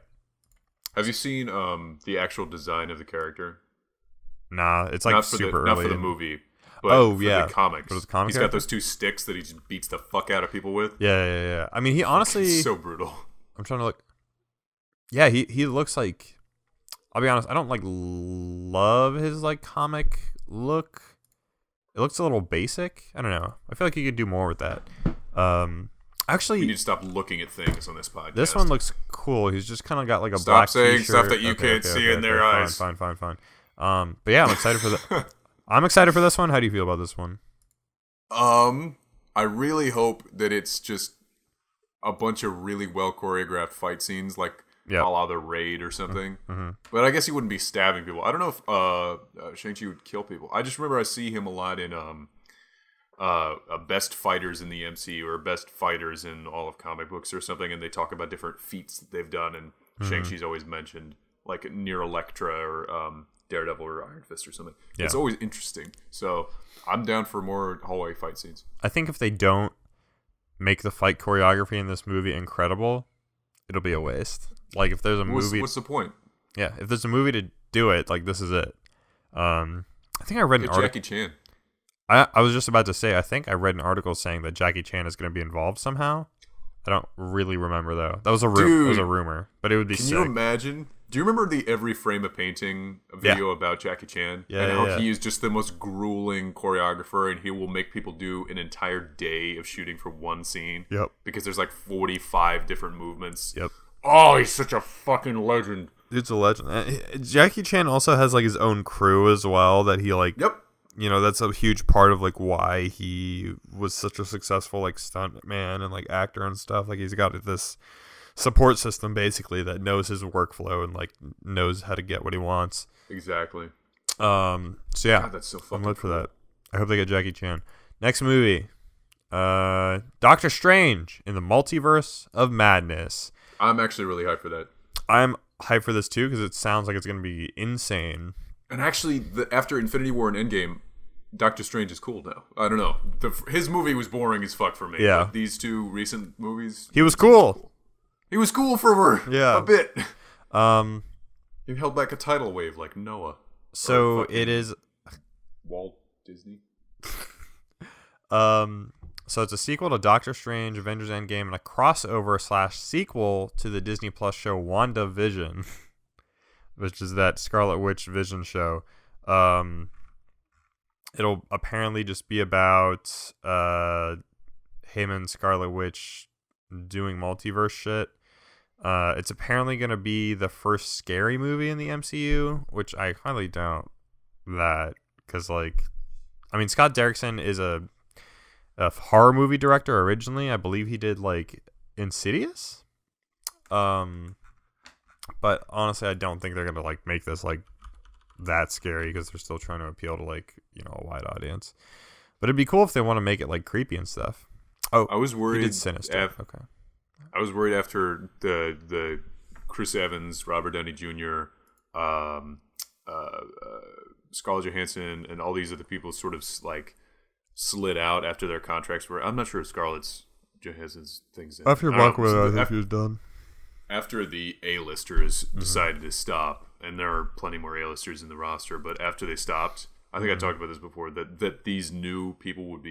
Have you seen the actual design of the character? Nah, it's like super early. Not for the movie. But for yeah, the comics. for the comic He's got those two sticks that he just beats the fuck out of people with. Yeah. I mean, he honestly, It's so brutal. I'm trying to look. Yeah, he looks like. I'll be honest. I don't like love his like comic look. It looks a little basic. I don't know. I feel like he could do more with that. Actually, we need to stop looking at things on this podcast. This one looks cool. He's just kind of got like a Stop black saying t-shirt. stuff that you can't see in their eyes. Fine. But yeah, I'm excited for the. I'm excited for this one. How do you feel about this one? I really hope that it's just a bunch of really well choreographed fight scenes, like a la the Raid or something. Mm-hmm. But I guess he wouldn't be stabbing people. I don't know if Shang-Chi would kill people. I just remember I see him a lot in best fighters in the MCU or best fighters in all of comic books or something, and they talk about different feats that they've done, and Shang-Chi's always mentioned, like near Elektra or Daredevil or Iron Fist or something. Yeah. It's always interesting. So I'm down for more hallway fight scenes. I think if they don't make the fight choreography in this movie incredible, it'll be a waste. Like if there's a movie, what's the point? Yeah, if there's a movie to do it, like this is it. I think I read an article. Jackie Chan. I was just about to say, I think I read an article saying that Jackie Chan is going to be involved somehow. I don't really remember though. That was a rumor, but it would be sick. Can you imagine? Do you remember the Every Frame a Painting video about Jackie Chan? And how he is just the most grueling choreographer, and he will make people do an entire day of shooting for one scene. Yep. Because there's like 45 different movements. Yep. Oh, he's such a fucking legend. It's a legend. Jackie Chan also has like his own crew as well that he like. Yep. You know, that's a huge part of like why he was such a successful like stunt man and like actor and stuff. Like he's got this support system basically that knows his workflow and like knows how to get what he wants. Exactly. So yeah, God, that's so fucking I'm lit for cool. that. I hope they get Jackie Chan. Next movie, Doctor Strange in the Multiverse of Madness. I'm actually really hyped for that. I'm hyped for this too because it sounds like it's gonna be insane. And actually, after Infinity War and Endgame, Doctor Strange is cool now. I don't know. His movie was boring as fuck for me. Yeah. But these two recent movies, He was cool. He was cool for Yeah. a bit. He held back a tidal wave like Noah. So it is Walt Disney. So it's a sequel to Doctor Strange, Avengers Endgame, and a crossover / sequel to the Disney Plus show WandaVision, which is that Scarlet Witch Vision show. It'll apparently just be about him and Scarlet Witch doing multiverse shit. It's apparently going to be the first scary movie in the MCU, which I highly doubt that, because like, I mean, Scott Derrickson is a horror movie director originally. I believe he did like Insidious. But honestly, I don't think they're gonna like make this like that scary because they're still trying to appeal to like, you know, a wide audience. But it'd be cool if they want to make it like creepy and stuff. Oh, I was worried. He did Sinister. Okay. I was worried after the Chris Evans, Robert Downey Jr., Scarlett Johansson, and all these other people sort of like slid out after their contracts were. I'm not sure if Scarlett's Johansson's things. After Black Widow, I think he was done. After the A-listers decided to stop, and there are plenty more A-listers in the roster, but after they stopped, I think I talked about this before, that these new people would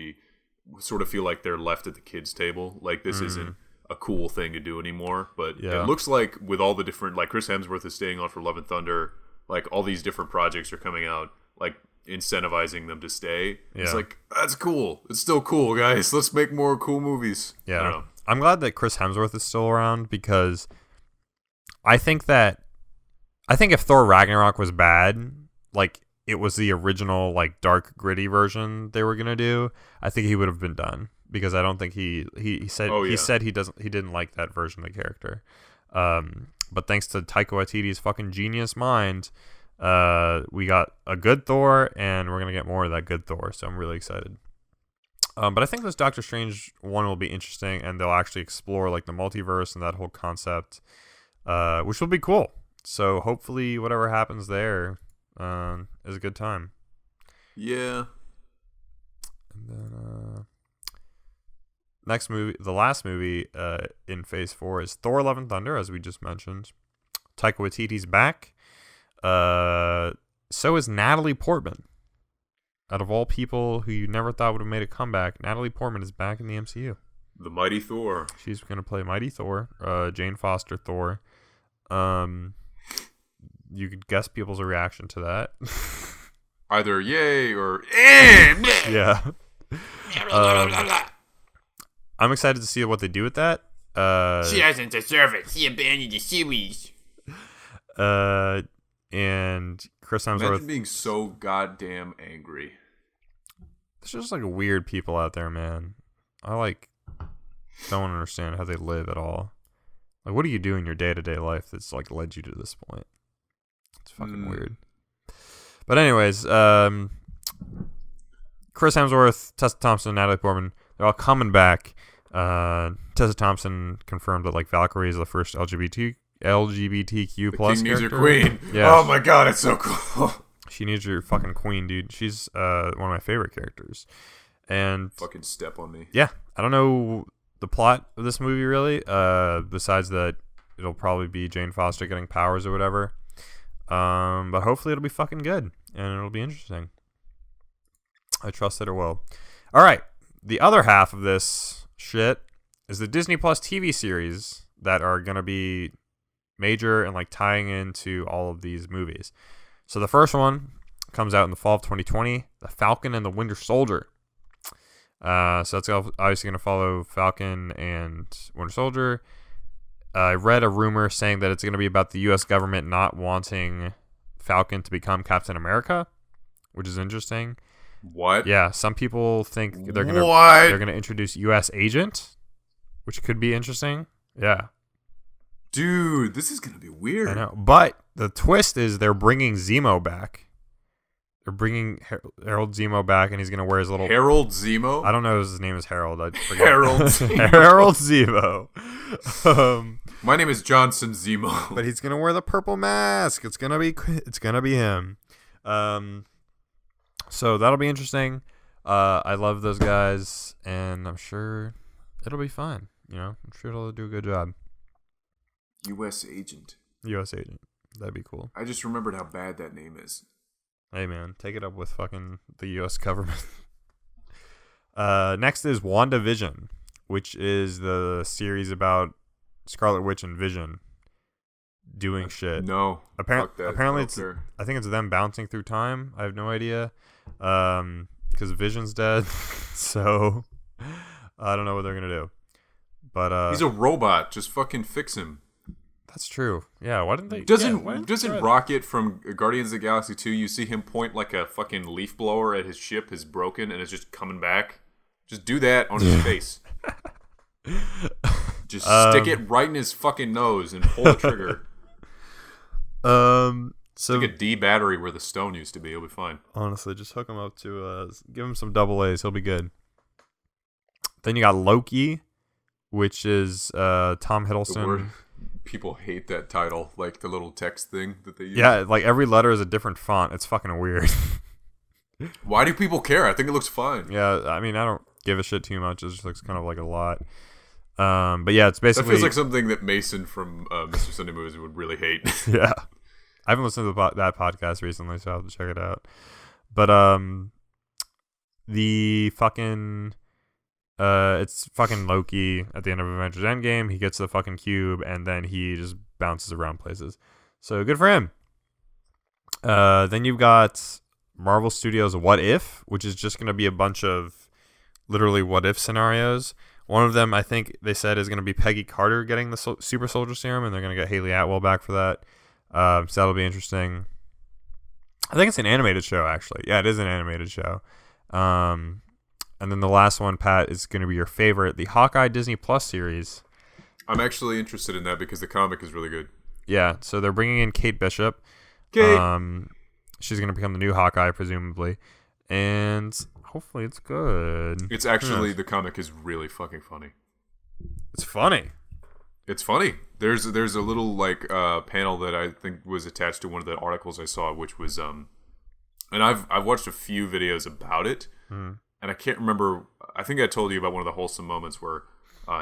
sort of feel like they're left at the kids' table. Like this isn't a cool thing to do anymore. But it looks like with all the different, like Chris Hemsworth is staying on for Love and Thunder, like all these different projects are coming out, like incentivizing them to stay. Yeah. It's like, that's cool. It's still cool, guys. Let's make more cool movies. Yeah. I don't know. I'm glad that Chris Hemsworth is still around because I think if Thor Ragnarok was bad, like it was the original like dark gritty version they were gonna do, I think he would have been done because I don't think he said he didn't like that version of the character. But thanks to Taika Waititi's fucking genius mind, We got a good Thor, and we're gonna get more of that good Thor. So I'm really excited. But I think this Doctor Strange one will be interesting, and they'll actually explore like the multiverse and that whole concept, which will be cool. So hopefully, whatever happens there is a good time. Yeah. And then next movie, the last movie in Phase 4 is Thor: Love and Thunder, as we just mentioned. Taika Waititi's back. So is Natalie Portman. Out of all people who you never thought would have made a comeback, Natalie Portman is back in the MCU. The Mighty Thor. She's going to play Mighty Thor, Jane Foster Thor. You could guess people's reaction to that. Either yay or yeah. I'm excited to see what they do with that. She doesn't deserve it. She abandoned the series. And Chris Hemsworth. Imagine being so goddamn angry. There's just like weird people out there, man. I don't understand how they live at all. Like, what do you do in your day-to-day life that's like led you to this point? It's fucking weird. But anyways, Chris Hemsworth, Tessa Thompson, Natalie Portman, they're all coming back. Tessa Thompson confirmed that like Valkyrie is the first LGBTQ plus King needs her character. queen. Yeah, oh my god, it's so cool. She needs your fucking queen, dude. She's one of my favorite characters. And fucking step on me. Yeah, I don't know the plot of this movie really. Besides that, it'll probably be Jane Foster getting powers or whatever. But hopefully it'll be fucking good and it'll be interesting. I trust that it will. All right, the other half of this shit is the Disney Plus TV series that are gonna be major and like tying into all of these movies. So the first one comes out in the fall of 2020, The Falcon and the Winter Soldier. So that's obviously going to follow Falcon and Winter Soldier. I read a rumor saying that it's going to be about the U.S. government not wanting Falcon to become Captain America, which is interesting. What? Yeah, some people think they're gonna introduce U.S. Agent, which could be interesting. Yeah. Dude, this is going to be weird. I know. But the twist is they're bringing Zemo back. They're bringing Harold Zemo back, and he's going to wear his little... Harold Zemo? I don't know if his name is Harold. I forget. Harold Zemo. Harold Zemo. My name is Johnson Zemo. But he's going to wear the purple mask. It's going to be him. So that'll be interesting. I love those guys, and I'm sure it'll be fun. You know, I'm sure it'll do a good job. U.S. Agent. U.S. Agent. That'd be cool. I just remembered how bad that name is. Hey, man. Take it up with fucking the U.S. government. Next is WandaVision, which is the series about Scarlet Witch and Vision doing shit. No. Apparently, I think it's them bouncing through time. I have no idea. Because Vision's dead. So, I don't know what they're going to do. But he's a robot. Just fucking fix him. That's true. Yeah, why didn't they? Doesn't Rocket from Guardians of the Galaxy 2, you see him point like a fucking leaf blower at his ship is broken and it's just coming back? Just do that on his face. Just stick it right in his fucking nose and pull the trigger. So stick a D battery where the stone used to be. He'll be fine. Honestly, just hook him up to give him some double A's. He'll be good. Then you got Loki, which is Tom Hiddleston. People hate that title, like the little text thing that they use. Yeah, like every letter is a different font. It's fucking weird. Why do people care? I think it looks fine. Yeah, I mean, I don't give a shit too much. It just looks kind of like a lot. But yeah, it's basically... That feels like something that Mason from Mr. Sunday Movies would really hate. Yeah. I haven't listened to that podcast recently, so I'll have to check it out. But the fucking... it's fucking Loki at the end of Avengers Endgame. He gets the fucking cube, and then he just bounces around places. So good for him. Then you've got Marvel Studios' What If, which is just going to be a bunch of literally what if scenarios. One of them, I think they said, is going to be Peggy Carter getting the super soldier serum, and they're going to get Haley Atwell back for that. So that'll be interesting. I think it's an animated show, actually. Yeah, it is an animated show. And then the last one, Pat, is going to be your favorite, the Hawkeye Disney Plus series. I'm actually interested in that because the comic is really good. Yeah, so they're bringing in Kate Bishop. Okay. She's gonna become the new Hawkeye, presumably, and hopefully it's good. It's actually the comic is really fucking funny. It's funny. It's funny. There's a little like panel that I think was attached to one of the articles I saw, which was and I've watched a few videos about it, and I can't remember. I think I told you about one of the wholesome moments where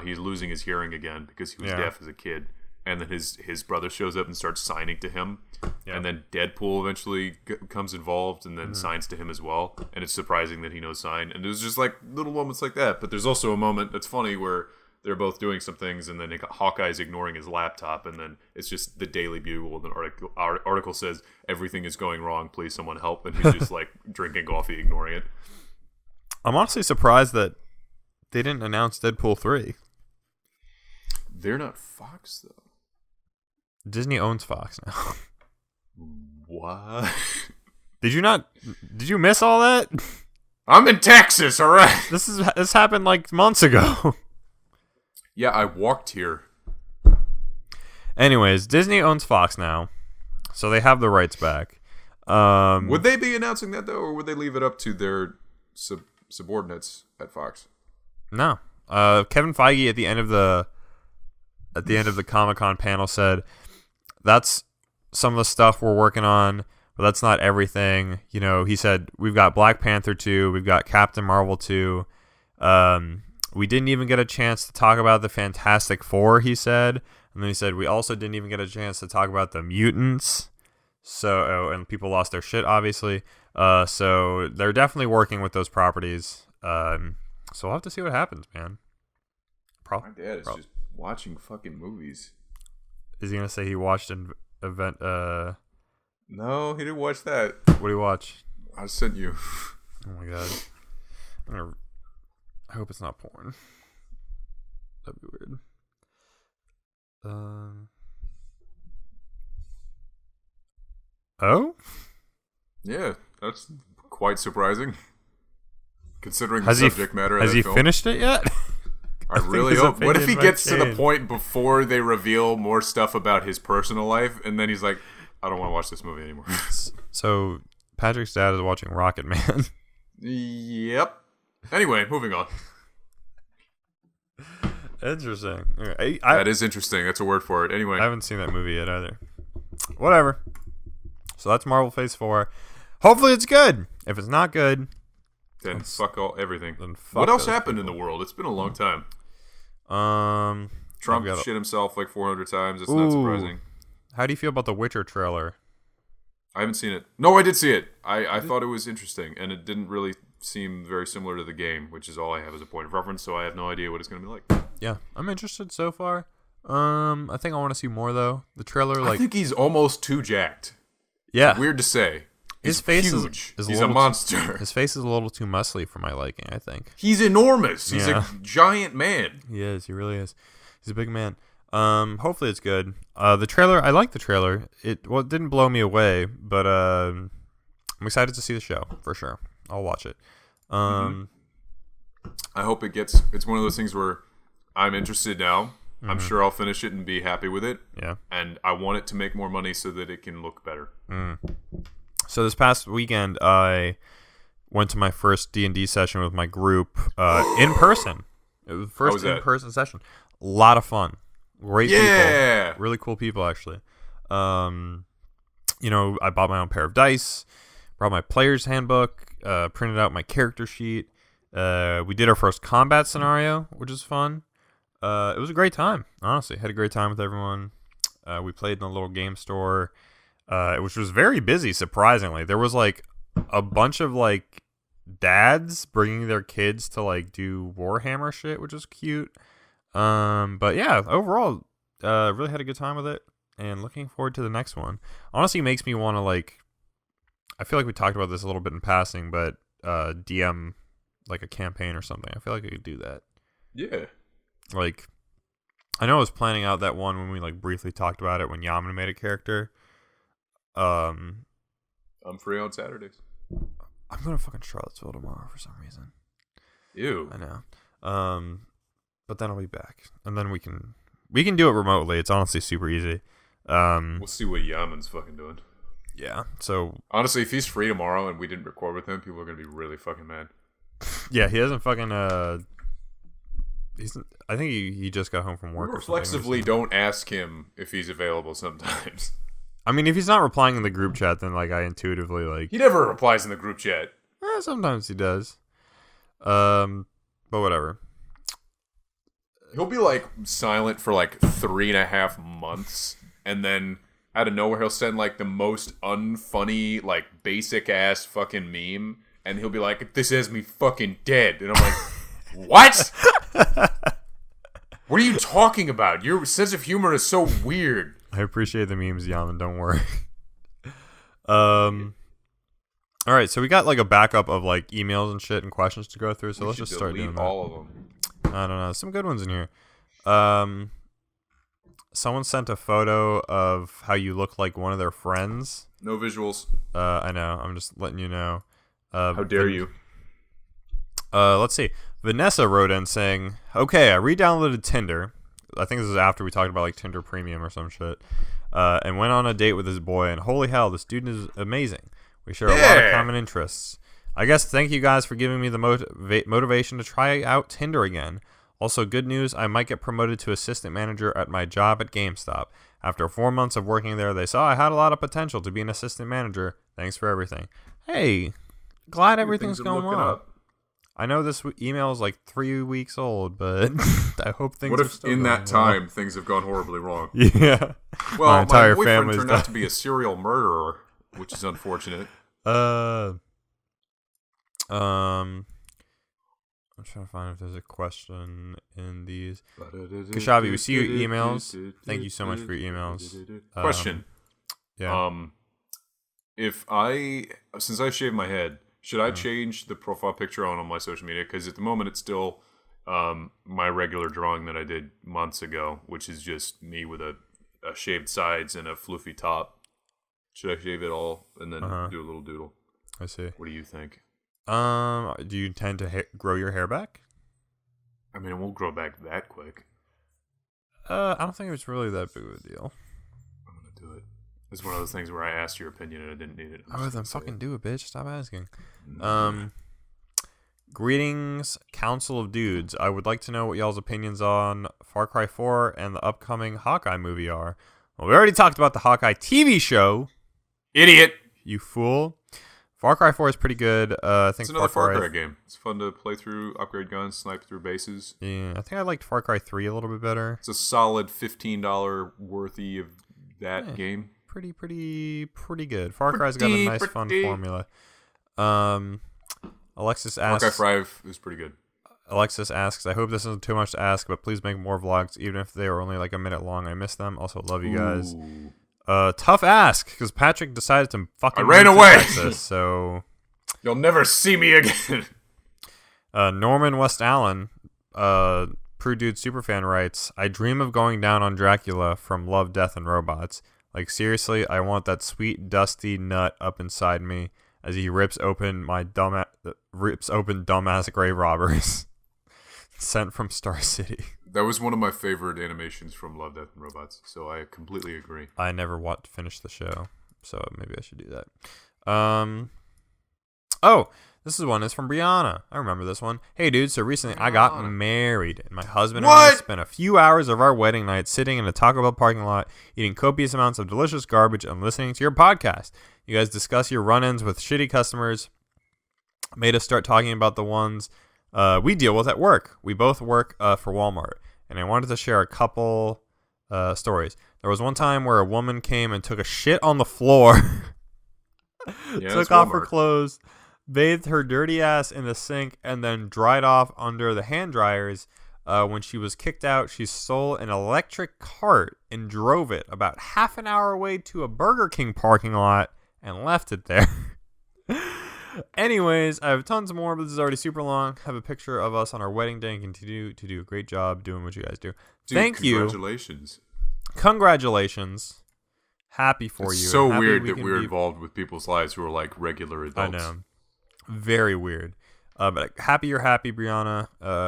he's losing his hearing again because he was deaf as a kid, and then his brother shows up and starts signing to him, and then Deadpool eventually comes involved and then signs to him as well, and it's surprising that he knows sign, and there's just like little moments like that. But there's also a moment that's funny where they're both doing some things, and then Hawkeye's ignoring his laptop, and then it's just the Daily Bugle, and the article says, everything is going wrong, please someone help, and he's just like drinking coffee, ignoring it. I'm honestly surprised that they didn't announce Deadpool 3. They're not Fox, though. Disney owns Fox now. What? Did you miss all that? I'm in Texas, alright? This happened like months ago. Yeah, I walked here. Anyways, Disney owns Fox now, so they have the rights back. Would they be announcing that, though, or would they leave it up to their subordinates at Fox? No. Kevin Feige at the end of the Comic-Con panel said, that's some of the stuff we're working on, but that's not everything. You know, he said, we've got Black Panther 2, we've got Captain Marvel 2, we didn't even get a chance to talk about the Fantastic Four, he said. And then he said, we also didn't even get a chance to talk about the mutants. So, and people lost their shit, obviously. So they're definitely working with those properties. So we'll have to see what happens, man. My dad is just watching fucking movies. Is he going to say he watched an event? No, he didn't watch that. What do you watch? I sent you. Oh my god. I hope it's not porn. That'd be weird. Oh? Yeah, that's quite surprising. Considering the subject matter of Has that he film. finished it yet? I really hope. What if he gets to the point before they reveal more stuff about his personal life, and then he's like, I don't want to watch this movie anymore. So, Patrick's dad is watching Rocket Man. Yep. Anyway, moving on. Interesting. That is interesting. That's a word for it. Anyway. I haven't seen that movie yet either. Whatever. So that's Marvel Phase 4. Hopefully it's good. If it's not good, then fuck everything. Then fuck what else happened in the world? It's been a long time. Trump shit himself like 400 times. It's not surprising. How do you feel about the Witcher trailer? I haven't seen it. No, I did see it. I thought it was interesting, and it didn't really seem very similar to the game, which is all I have as a point of reference, so I have no idea what it's going to be like. Yeah, I'm interested so far. I think I want to see more, though. The trailer, I think he's almost too jacked. Yeah. Weird to say. His face huge. is He's a monster. His face is a little too muscly for my liking, I think. He's enormous. He's a giant man. He is. He really is. He's a big man. Hopefully it's good. The trailer, I like the trailer. It didn't blow me away, but I'm excited to see the show for sure. I'll watch it. I hope it's one of those things where I'm interested now. I'm sure I'll finish it and be happy with it. Yeah. And I want it to make more money so that it can look better. So this past weekend, I went to my first D&D session with my group in person. It was the first in-person session. A lot of fun. Great people. Really cool people, actually. I bought my own pair of dice, brought my player's handbook, printed out my character sheet. We did our first combat scenario, which is fun. It was a great time, honestly. Had a great time with everyone. We played in a little game store, which was very busy, surprisingly. There was, like, a bunch of, like, dads bringing their kids to, like, do Warhammer shit, which is cute. But, yeah, overall, really had a good time with it, and looking forward to the next one. Honestly, it makes me want to, like, I feel like we talked about this a little bit in passing, but DM, like, a campaign or something. I feel like I could do that. Yeah. Like, I know I was planning out that one when we, like, briefly talked about it when Yaman made a character. I'm free on Saturdays. I'm going to fucking Charlottesville tomorrow for some reason. Ew. I know. But then I'll be back. And then we can do it remotely. It's honestly super easy. We'll see what Yaman's fucking doing. Yeah. So Honestly, if he's free tomorrow and we didn't record with him, people are gonna be really fucking mad. yeah, he hasn't fucking I think he just got home from We work. reflexively don't ask him if he's available sometimes. I mean, if he's not replying in the group chat, then like I intuitively like. He never replies in the group chat. Sometimes he does. But whatever. He'll be like silent for like 3.5 months, and then out of nowhere he'll send like the most unfunny, like basic ass fucking meme, and he'll be like, "This has me fucking dead," and I'm like, "What? What are you talking about? Your sense of humor is so weird." I appreciate the memes, Yaman. Don't worry. All right, so we got like a backup of like emails and shit and questions to go through. So let's just start doing that. All of them. I don't know. Some good ones in here. Someone sent a photo of how you look like one of their friends. No visuals. I know. I'm just letting you know. How dare you? Let's see. Vanessa wrote in saying, "Okay, I re-downloaded Tinder. I think this is after we talked about like Tinder Premium or some shit. And went on a date with this boy. And holy hell, this dude is amazing. We share a lot of common interests. I guess thank you guys for giving me the motivation to try out Tinder again. Also, good news, I might get promoted to assistant manager at my job at GameStop. After 4 months of working there, they saw I had a lot of potential to be an assistant manager. Thanks for everything." Hey, glad everything's going well. I know this email is like 3 weeks old, but I hope things. What are if still in going that well. time things have gone horribly wrong? Yeah. Well, my entire boyfriend family's turned out to be a serial murderer, which is unfortunate. I'm trying to find if there's a question in these. Kashabi, we see your emails. Thank you so much for your emails. Question. Yeah. Since I shaved my head, should I change the profile picture on my social media? Because at the moment it's still my regular drawing that I did months ago, which is just me with a shaved sides and a floofy top. Should I shave it all and then do a little doodle? I see. What do you think? Do you intend to grow your hair back? I mean, it won't grow back that quick. I don't think it's really that big of a deal. I'm gonna do it. It's one of those things where I asked your opinion and I didn't need it. Then fucking do it, bitch. Stop asking. Greetings, Council of Dudes. I would like to know what y'all's opinions on Far Cry 4 and the upcoming Hawkeye movie are. Well, we already talked about the Hawkeye TV show. Idiot! You fool. Far Cry 4 is pretty good. I think it's another Far Cry game. It's fun to play through, upgrade guns, snipe through bases. Yeah, I think I liked Far Cry 3 a little bit better. It's a solid $15 worthy of that game. Pretty good. Far Cry's got a nice, fun formula. Alexis asks... Far Cry 5 is pretty good. Alexis asks, I hope this isn't too much to ask, but please make more vlogs, even if they are only like a minute long. I miss them. Also, love you guys. Tough ask, because Patrick decided to fucking... I ran away! Texas, so... You'll never see me again! Norman West Allen, Prude Dude Superfan writes, I dream of going down on Dracula from Love, Death, and Robots. Like, seriously, I want that sweet, dusty nut up inside me as he rips open dumbass grave robbers sent from Star City. That was one of my favorite animations from Love, Death, and Robots, so I completely agree. I never finished the show, so maybe I should do that. This is one. It's from Brianna. I remember this one. Hey, dude, so recently I got married, and my husband and I spent a few hours of our wedding night sitting in a Taco Bell parking lot, eating copious amounts of delicious garbage and listening to your podcast. You guys discuss your run-ins with shitty customers, made us start talking about the ones we deal with at work. We both work for Walmart, and I wanted to share a couple stories. There was one time where a woman came and took a shit on the floor, took off her clothes, bathed her dirty ass in the sink, and then dried off under the hand dryers. When she was kicked out, she stole an electric cart and drove it about half an hour away to a Burger King parking lot and left it there. Anyways, I have tons more, but this is already super long. I have a picture of us on our wedding day and continue to do a great job doing what you guys do. Dude, Thank you. Congratulations. Happy for it's you. So weird that we're involved with people's lives who are like regular adults. I know. Very weird. But happy you're happy, Brianna.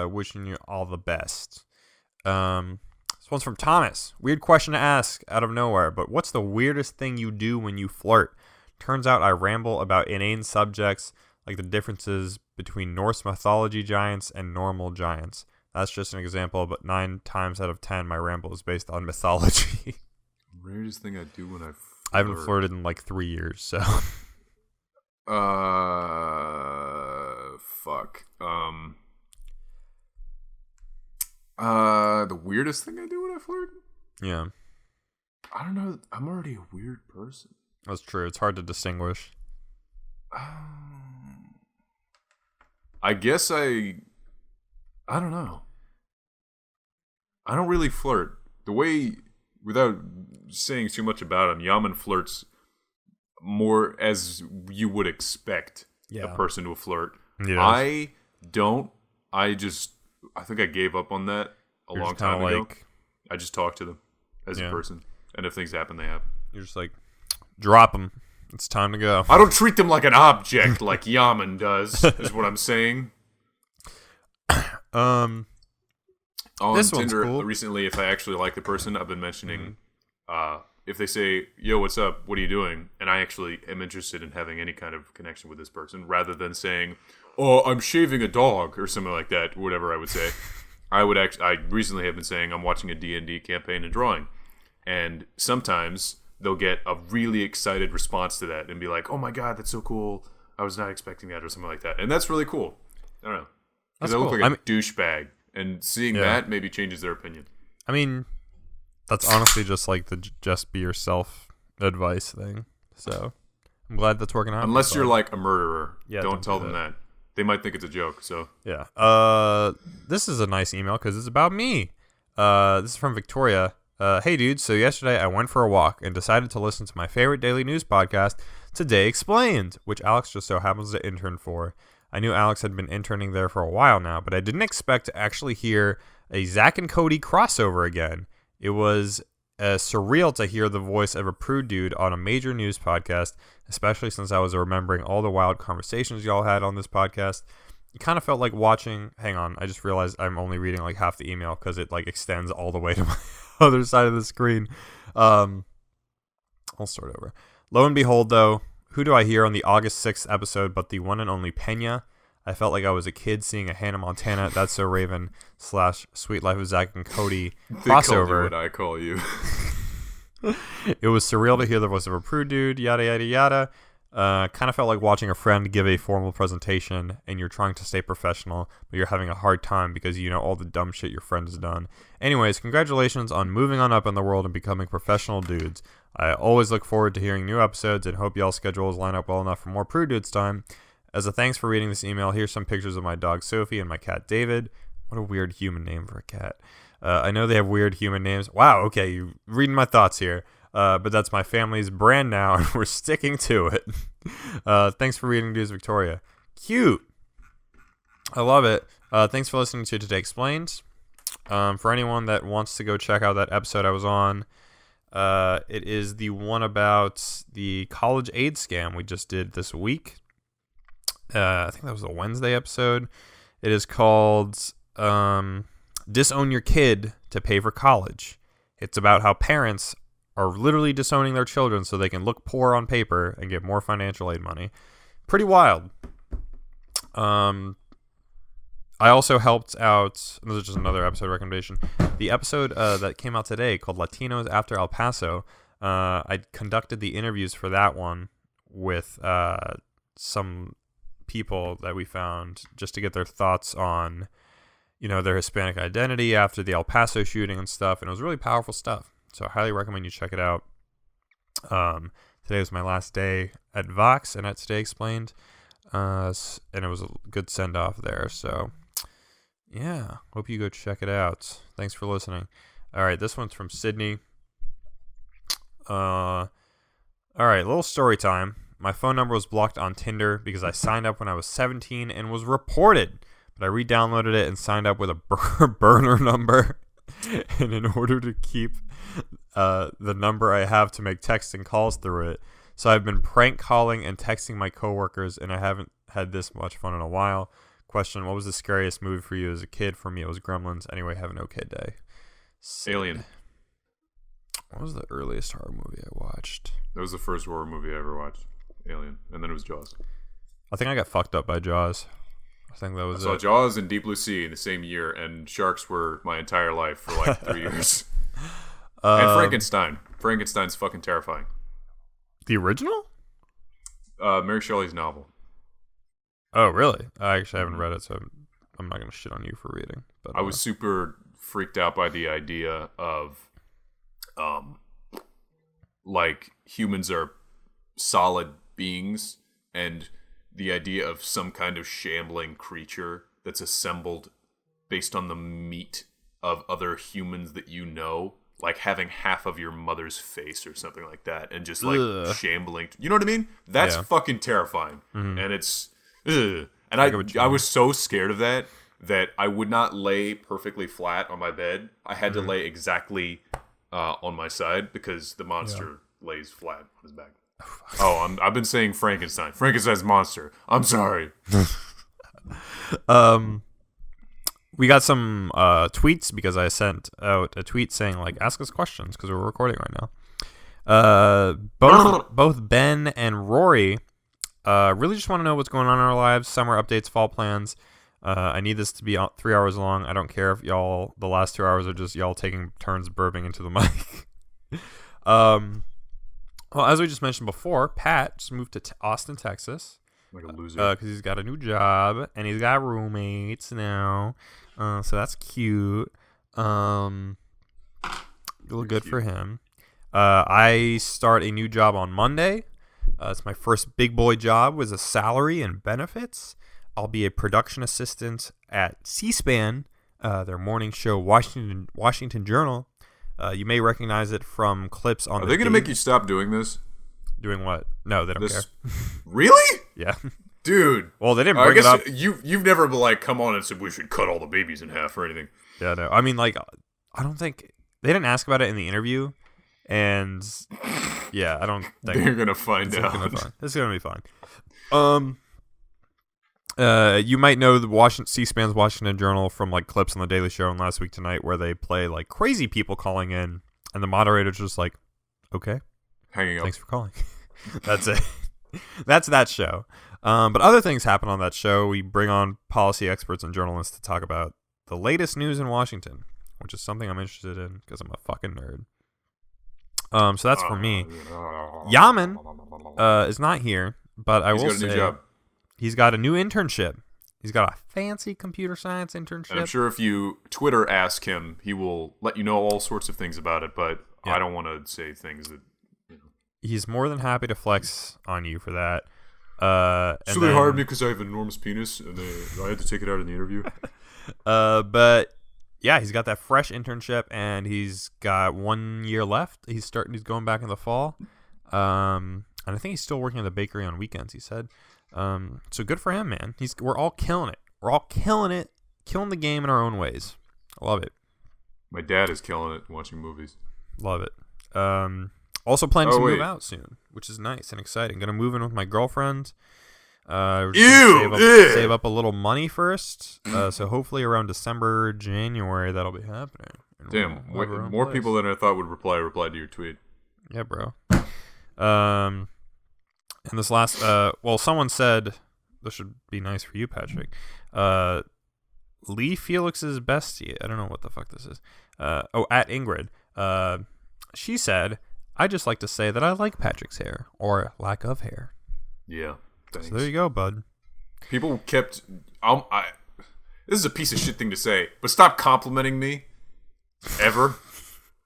Wishing you all the best. This one's from Thomas. Weird question to ask out of nowhere, but what's the weirdest thing you do when you flirt? Turns out I ramble about inane subjects like the differences between Norse mythology giants and normal giants. That's just an example, but 9 times out of 10, my ramble is based on mythology. Weirdest thing I do when I I haven't flirted in like 3 years, so. Fuck. The weirdest thing I do when I flirt? Yeah. I don't know. I'm already a weird person. That's true. It's hard to distinguish. I guess I don't know. I don't really flirt. The way, without saying too much about him, Yaman flirts more as you would expect a person to flirt. Yes. I don't. I think I gave up on that a long time ago. I just talk to them as a person. And if things happen, they happen. You're just like, drop them. It's time to go. I don't treat them like an object like Yaman does, is what I'm saying. On this Tinder one's cool. recently, if I actually like the person, I've been mentioning, if they say, yo, what's up? What are you doing? And I actually am interested in having any kind of connection with this person, rather than saying, oh, I'm shaving a dog or something like that, whatever I would say. I recently have been saying I'm watching a D&D campaign and drawing. And sometimes they'll get a really excited response to that and be like, oh my God, that's so cool. I was not expecting that or something like that. And that's really cool. I don't know. Because I look like a douchebag. And seeing that maybe changes their opinion. I mean, that's honestly just like the just be yourself advice thing. So I'm glad that's working out. Unless you're like a murderer. Yeah, don't tell them that. They might think it's a joke. So yeah. This is a nice email because it's about me. This is from Victoria. Hey dude, so yesterday I went for a walk and decided to listen to my favorite daily news podcast, Today Explained, which Alex just so happens to intern for. I knew Alex had been interning there for a while now, but I didn't expect to actually hear a Zach and Cody crossover again. It was surreal to hear the voice of a Prude dude on a major news podcast, especially since I was remembering all the wild conversations y'all had on this podcast. It kind of felt like watching... Hang on, I just realized I'm only reading like half the email because it like extends all the way to my other side of the screen. I'll start over. Lo and behold, though, who do I hear on the August 6th episode but the one and only Pena? I felt like I was a kid seeing a Hannah Montana, That's So Raven / Sweet Life of Zach and Cody crossover. They call you what I call you. It was surreal to hear the voice of a Prude dude, yada, yada, yada. Kind of felt like watching a friend give a formal presentation and you're trying to stay professional, but you're having a hard time because you know all the dumb shit your friend has done. Anyways, congratulations on moving on up in the world and becoming professional dudes. I always look forward to hearing new episodes and hope y'all schedules line up well enough for more Prude Dudes time. As a thanks for reading this email, here's some pictures of my dog Sophie and my cat David. What a weird human name for a cat. I know they have weird human names. Wow, okay, you're reading my thoughts here. But that's my family's brand now, and we're sticking to it. Thanks for reading News Victoria. Cute. I love it. Thanks for listening to Today Explained. For anyone that wants to go check out that episode I was on, it is the one about the college aid scam we just did this week. I think that was a Wednesday episode. It is called Disown Your Kid to Pay for College. It's about how parents are literally disowning their children so they can look poor on paper and get more financial aid money. Pretty wild. I also helped out, this is just another episode recommendation, the episode that came out today called Latinos After El Paso. I conducted the interviews for that one with some people that we found just to get their thoughts on, you know, their Hispanic identity after the El Paso shooting and stuff, and it was really powerful stuff. So I highly recommend you check it out. Today was my last day at Vox and at Today Explained, and it was a good send-off there. So, yeah, hope you go check it out. Thanks for listening. All right, this one's from Sydney. All right, little story time. My phone number was blocked on Tinder because I signed up when I was 17 and was reported, but I re-downloaded it and signed up with a burner number. And in order to keep the number I have to make texting calls through it. So I've been prank calling and texting my coworkers, and I haven't had this much fun in a while. Question, what was the scariest movie for you as a kid? For me, it was Gremlins. Anyway, have an okay day. Alien. What was the earliest horror movie I watched? That was the first horror movie I ever watched. Alien, and then it was Jaws. I think I got fucked up by Jaws. I think that I was saw it. Jaws and Deep Blue Sea in the same year, and sharks were my entire life for like 3 years. And Frankenstein. Frankenstein's fucking terrifying. The original? Mary Shelley's novel. Oh, really? I actually haven't read it, so I'm not going to shit on you for reading. But I was super freaked out by the idea of, like, humans are solid beings, and the idea of some kind of shambling creature that's assembled based on the meat of other humans that you know, like having half of your mother's face or something like that, and just like shambling. You know what I mean? That's fucking terrifying, and it's. Ugh. And I was so scared of that I would not lay perfectly flat on my bed. I had to lay exactly on my side because the monster lays flat on his back. I've been saying Frankenstein. Frankenstein's monster. I'm sorry. We got some tweets because I sent out a tweet saying like ask us questions because we're recording right now. Both Ben and Rory really just want to know what's going on in our lives, summer updates, fall plans. I need this to be 3 hours long. I don't care if y'all the last 2 hours are just y'all taking turns burping into the mic. Well, as we just mentioned before, Pat just moved to Austin, Texas. Like a loser. Because he's got a new job and he's got roommates now. So that's cute. A little good for him. I start a new job on Monday. It's my first big boy job with a salary and benefits. I'll be a production assistant at C-SPAN, their morning show, Washington Journal. You may recognize it from clips on. Are they going to make you stop doing this? Doing what? No, they don't care. Really? Yeah. Dude. Well, they didn't bring it up. You've never like come on and said we should cut all the babies in half or anything. Yeah, no. I mean, like, I don't think they didn't ask about it in the interview, and yeah, I don't think they're gonna find out. It's gonna be fine. You might know the C-SPAN's Washington Journal from like clips on the Daily Show and Last Week Tonight, where they play like crazy people calling in, and the moderator's just like, "Okay, hanging up. Thanks for calling." That's it. That's that show. But other things happen on that show. We bring on policy experts and journalists to talk about the latest news in Washington, which is something I'm interested in because I'm a fucking nerd. So that's for me. Yaman is not here, but I will say he's got a new internship. He's got a fancy computer science internship. And I'm sure if you Twitter ask him, he will let you know all sorts of things about it, but I don't want to say things that... He's more than happy to flex on you for that. So they hired me because I have an enormous penis, and I had to take it out in the interview. But yeah, he's got that fresh internship, and he's got 1 year left. He's going back in the fall, and I think he's still working at the bakery on weekends. He said, so good for him, man. We're all killing it. We're all killing it, killing the game in our own ways. I love it. My dad is killing it watching movies. Love it. Also planning to move out soon, which is nice and exciting. Gonna move in with my girlfriend. Save up a little money first. So hopefully around December, January, that'll be happening. Damn, more people than I thought would replied to your tweet. Yeah, bro. And this last, someone said this should be nice for you, Patrick. Lee Felix's bestie. I don't know what the fuck this is. At Ingrid. She said, I just like to say that I like Patrick's hair, or lack of hair. Yeah, thanks. So there you go, bud. People kept... this is a piece of shit thing to say, but stop complimenting me. Ever.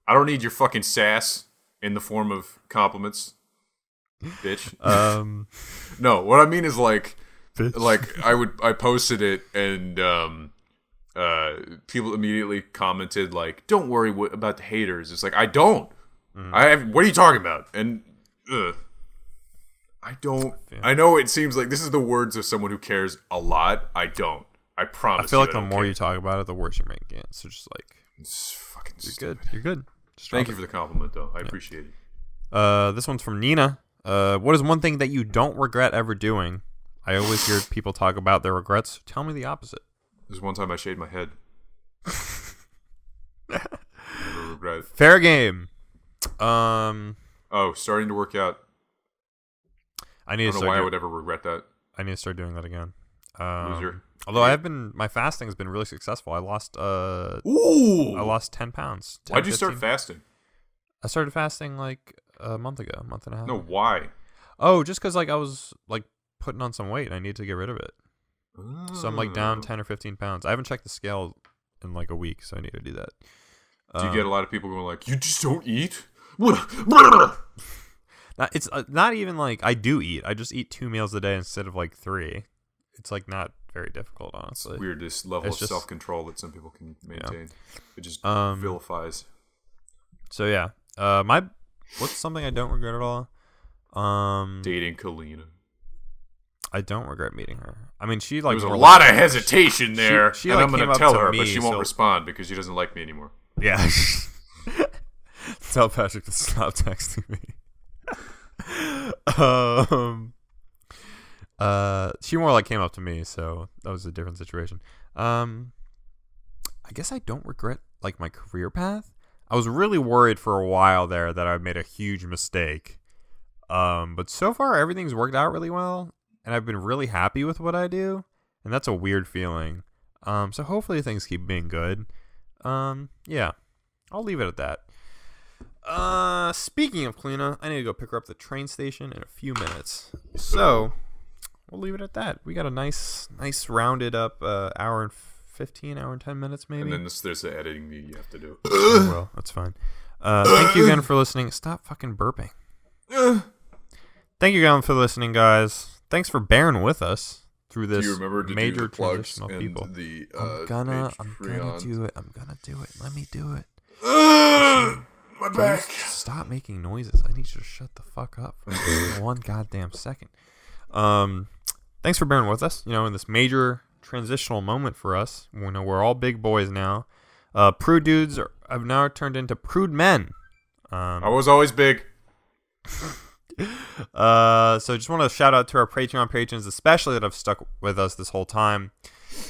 I don't need your fucking sass in the form of compliments. Bitch. No, what I mean is like... Bitch. Like, I posted it, and people immediately commented, like, don't worry about the haters. It's like, I don't. What are you talking about? And I don't. Yeah. I know it seems like this is the words of someone who cares a lot. I don't. I promise. I feel like the more you talk about it, the worse you make it. So just like, it's fucking you're stupid. Good. You're good. Thank you for the compliment, though. I appreciate it. This one's from Nina. What is one thing that you don't regret ever doing? I always hear people talk about their regrets. Tell me the opposite. There's one time I shaved my head. Never regret it. Fair game. Starting to work out. I need I to don't know start. why I would ever regret that. I need to start doing that again. Loser. Although my fasting has been really successful. I lost Ooh! I lost 10 pounds. 10, Why'd you start 15. fasting? I started fasting like a month and a half. No, why? Oh, just because like I was like putting on some weight and I need to get rid of it. So I'm like down 10 or 15 pounds. I haven't checked the scale in like a week, so I need to do that. Do you get a lot of people going like, you just don't eat? It's not even like I do eat. I just eat 2 meals a day instead of like 3. It's like not very difficult, honestly. It's weird, this level of self-control that some people can maintain. Yeah. It just vilifies. So yeah, what's something I don't regret at all? Dating Kalina. I don't regret meeting her. I mean, she like there was a lot of hesitation there, she and like, I'm going to tell her, but she won't respond because she doesn't like me anymore. Yeah. Tell Patrick to stop texting me. She more like came up to me, so that was a different situation. I guess I don't regret like my career path. I was really worried for a while there that I made a huge mistake. But so far everything's worked out really well, and I've been really happy with what I do, and that's a weird feeling. So hopefully things keep being good. Yeah, I'll leave it at that. Speaking of Kalina, I need to go pick her up at the train station in a few minutes. So we'll leave it at that. We got a nice rounded up hour and 15, hour and 10 minutes maybe. And then there's the editing you have to do. Well, that's fine. Thank you again for listening. Stop fucking burping. Thank you again for listening, guys. Thanks for bearing with us through this major transitional people. I'm gonna do it. I'm gonna do it. Let me do it. My back. Stop making noises. I need you to shut the fuck up for one goddamn second. Thanks for bearing with us. In this major transitional moment for us. We're all big boys now. Prude dudes have now turned into prude men. I was always big. So just want to shout out to our Patreon patrons, especially that have stuck with us this whole time.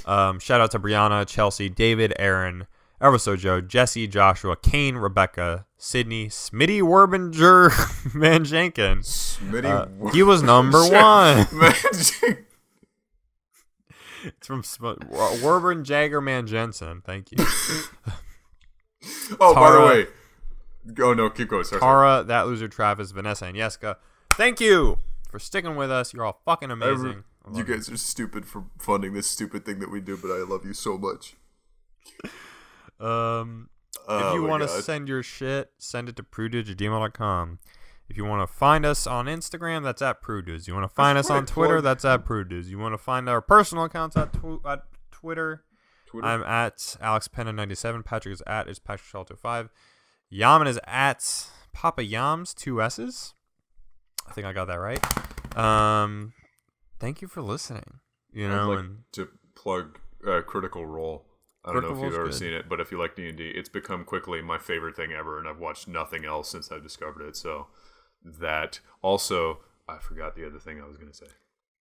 Shout out to Brianna, Chelsea, David, Aaron, Joe, Jesse, Joshua, Kane, Rebecca, Sydney, Smitty Werbinger, Van Jenkin. He was number one. It's from Werben Jagger Man Jensen. Thank you. Oh, Tara, by the way. Oh, no, keep going. Sorry, Tara, That Loser, Travis, Vanessa, and Yeska. Thank you for sticking with us. You're all fucking amazing. You guys are stupid for funding this stupid thing that we do, but I love you so much. If you want to send your shit, send it to prudedudes@gmail.com. If you want to find us on Instagram, that's at prudedudes. You want to find us on Twitter, that's at prudedudes. You want to find our personal accounts at Twitter. I'm at AlexPenna97. Patrick is at PatrickShelter5. Yaman is at Papa Yams, 2 S's. I think I got that right. Thank you for listening. I'd like to plug Critical Role. I don't know if you've ever seen it, but if you like D&D, it's become quickly my favorite thing ever, and I've watched nothing else since I've discovered it. So that also, I forgot the other thing I was going to say.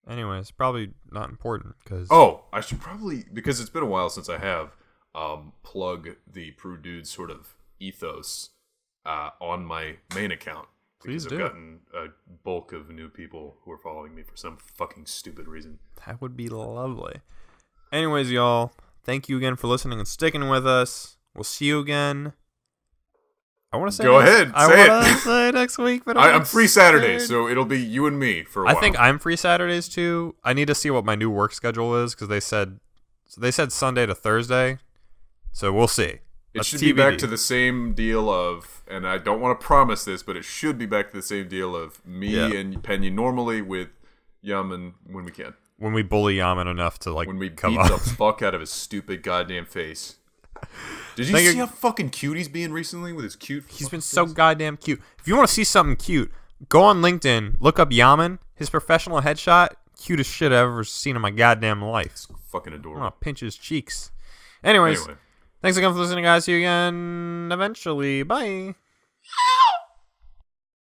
Anyways, probably not important because. Oh, I should probably, because it's been a while since I have, plug the Prude Dude sort of ethos on my main account. Please do. I've gotten a bulk of new people who are following me for some fucking stupid reason. That would be lovely. Anyways, y'all, thank you again for listening and sticking with us. We'll see you again. I want to say. Go ahead. I want to say next week, but I'm free Saturdays, so it'll be you and me for a while. I think I'm free Saturdays too. I need to see what my new work schedule is because they said Sunday to Thursday, so we'll see. It should be back to the same deal of, and I don't want to promise this, but it should be back to the same deal of me and Pena normally with Yaman when we can. When we bully Yaman enough to when we beat the fuck out of his stupid goddamn face. Did you see how fucking cute he's being recently with his cute? He's been so goddamn cute. If you want to see something cute, go on LinkedIn, look up Yaman. His professional headshot, cutest shit I've ever seen in my goddamn life. It's fucking adorable. I want to pinch his cheeks. Anyways. Thanks again for listening, guys. See you again eventually. Bye.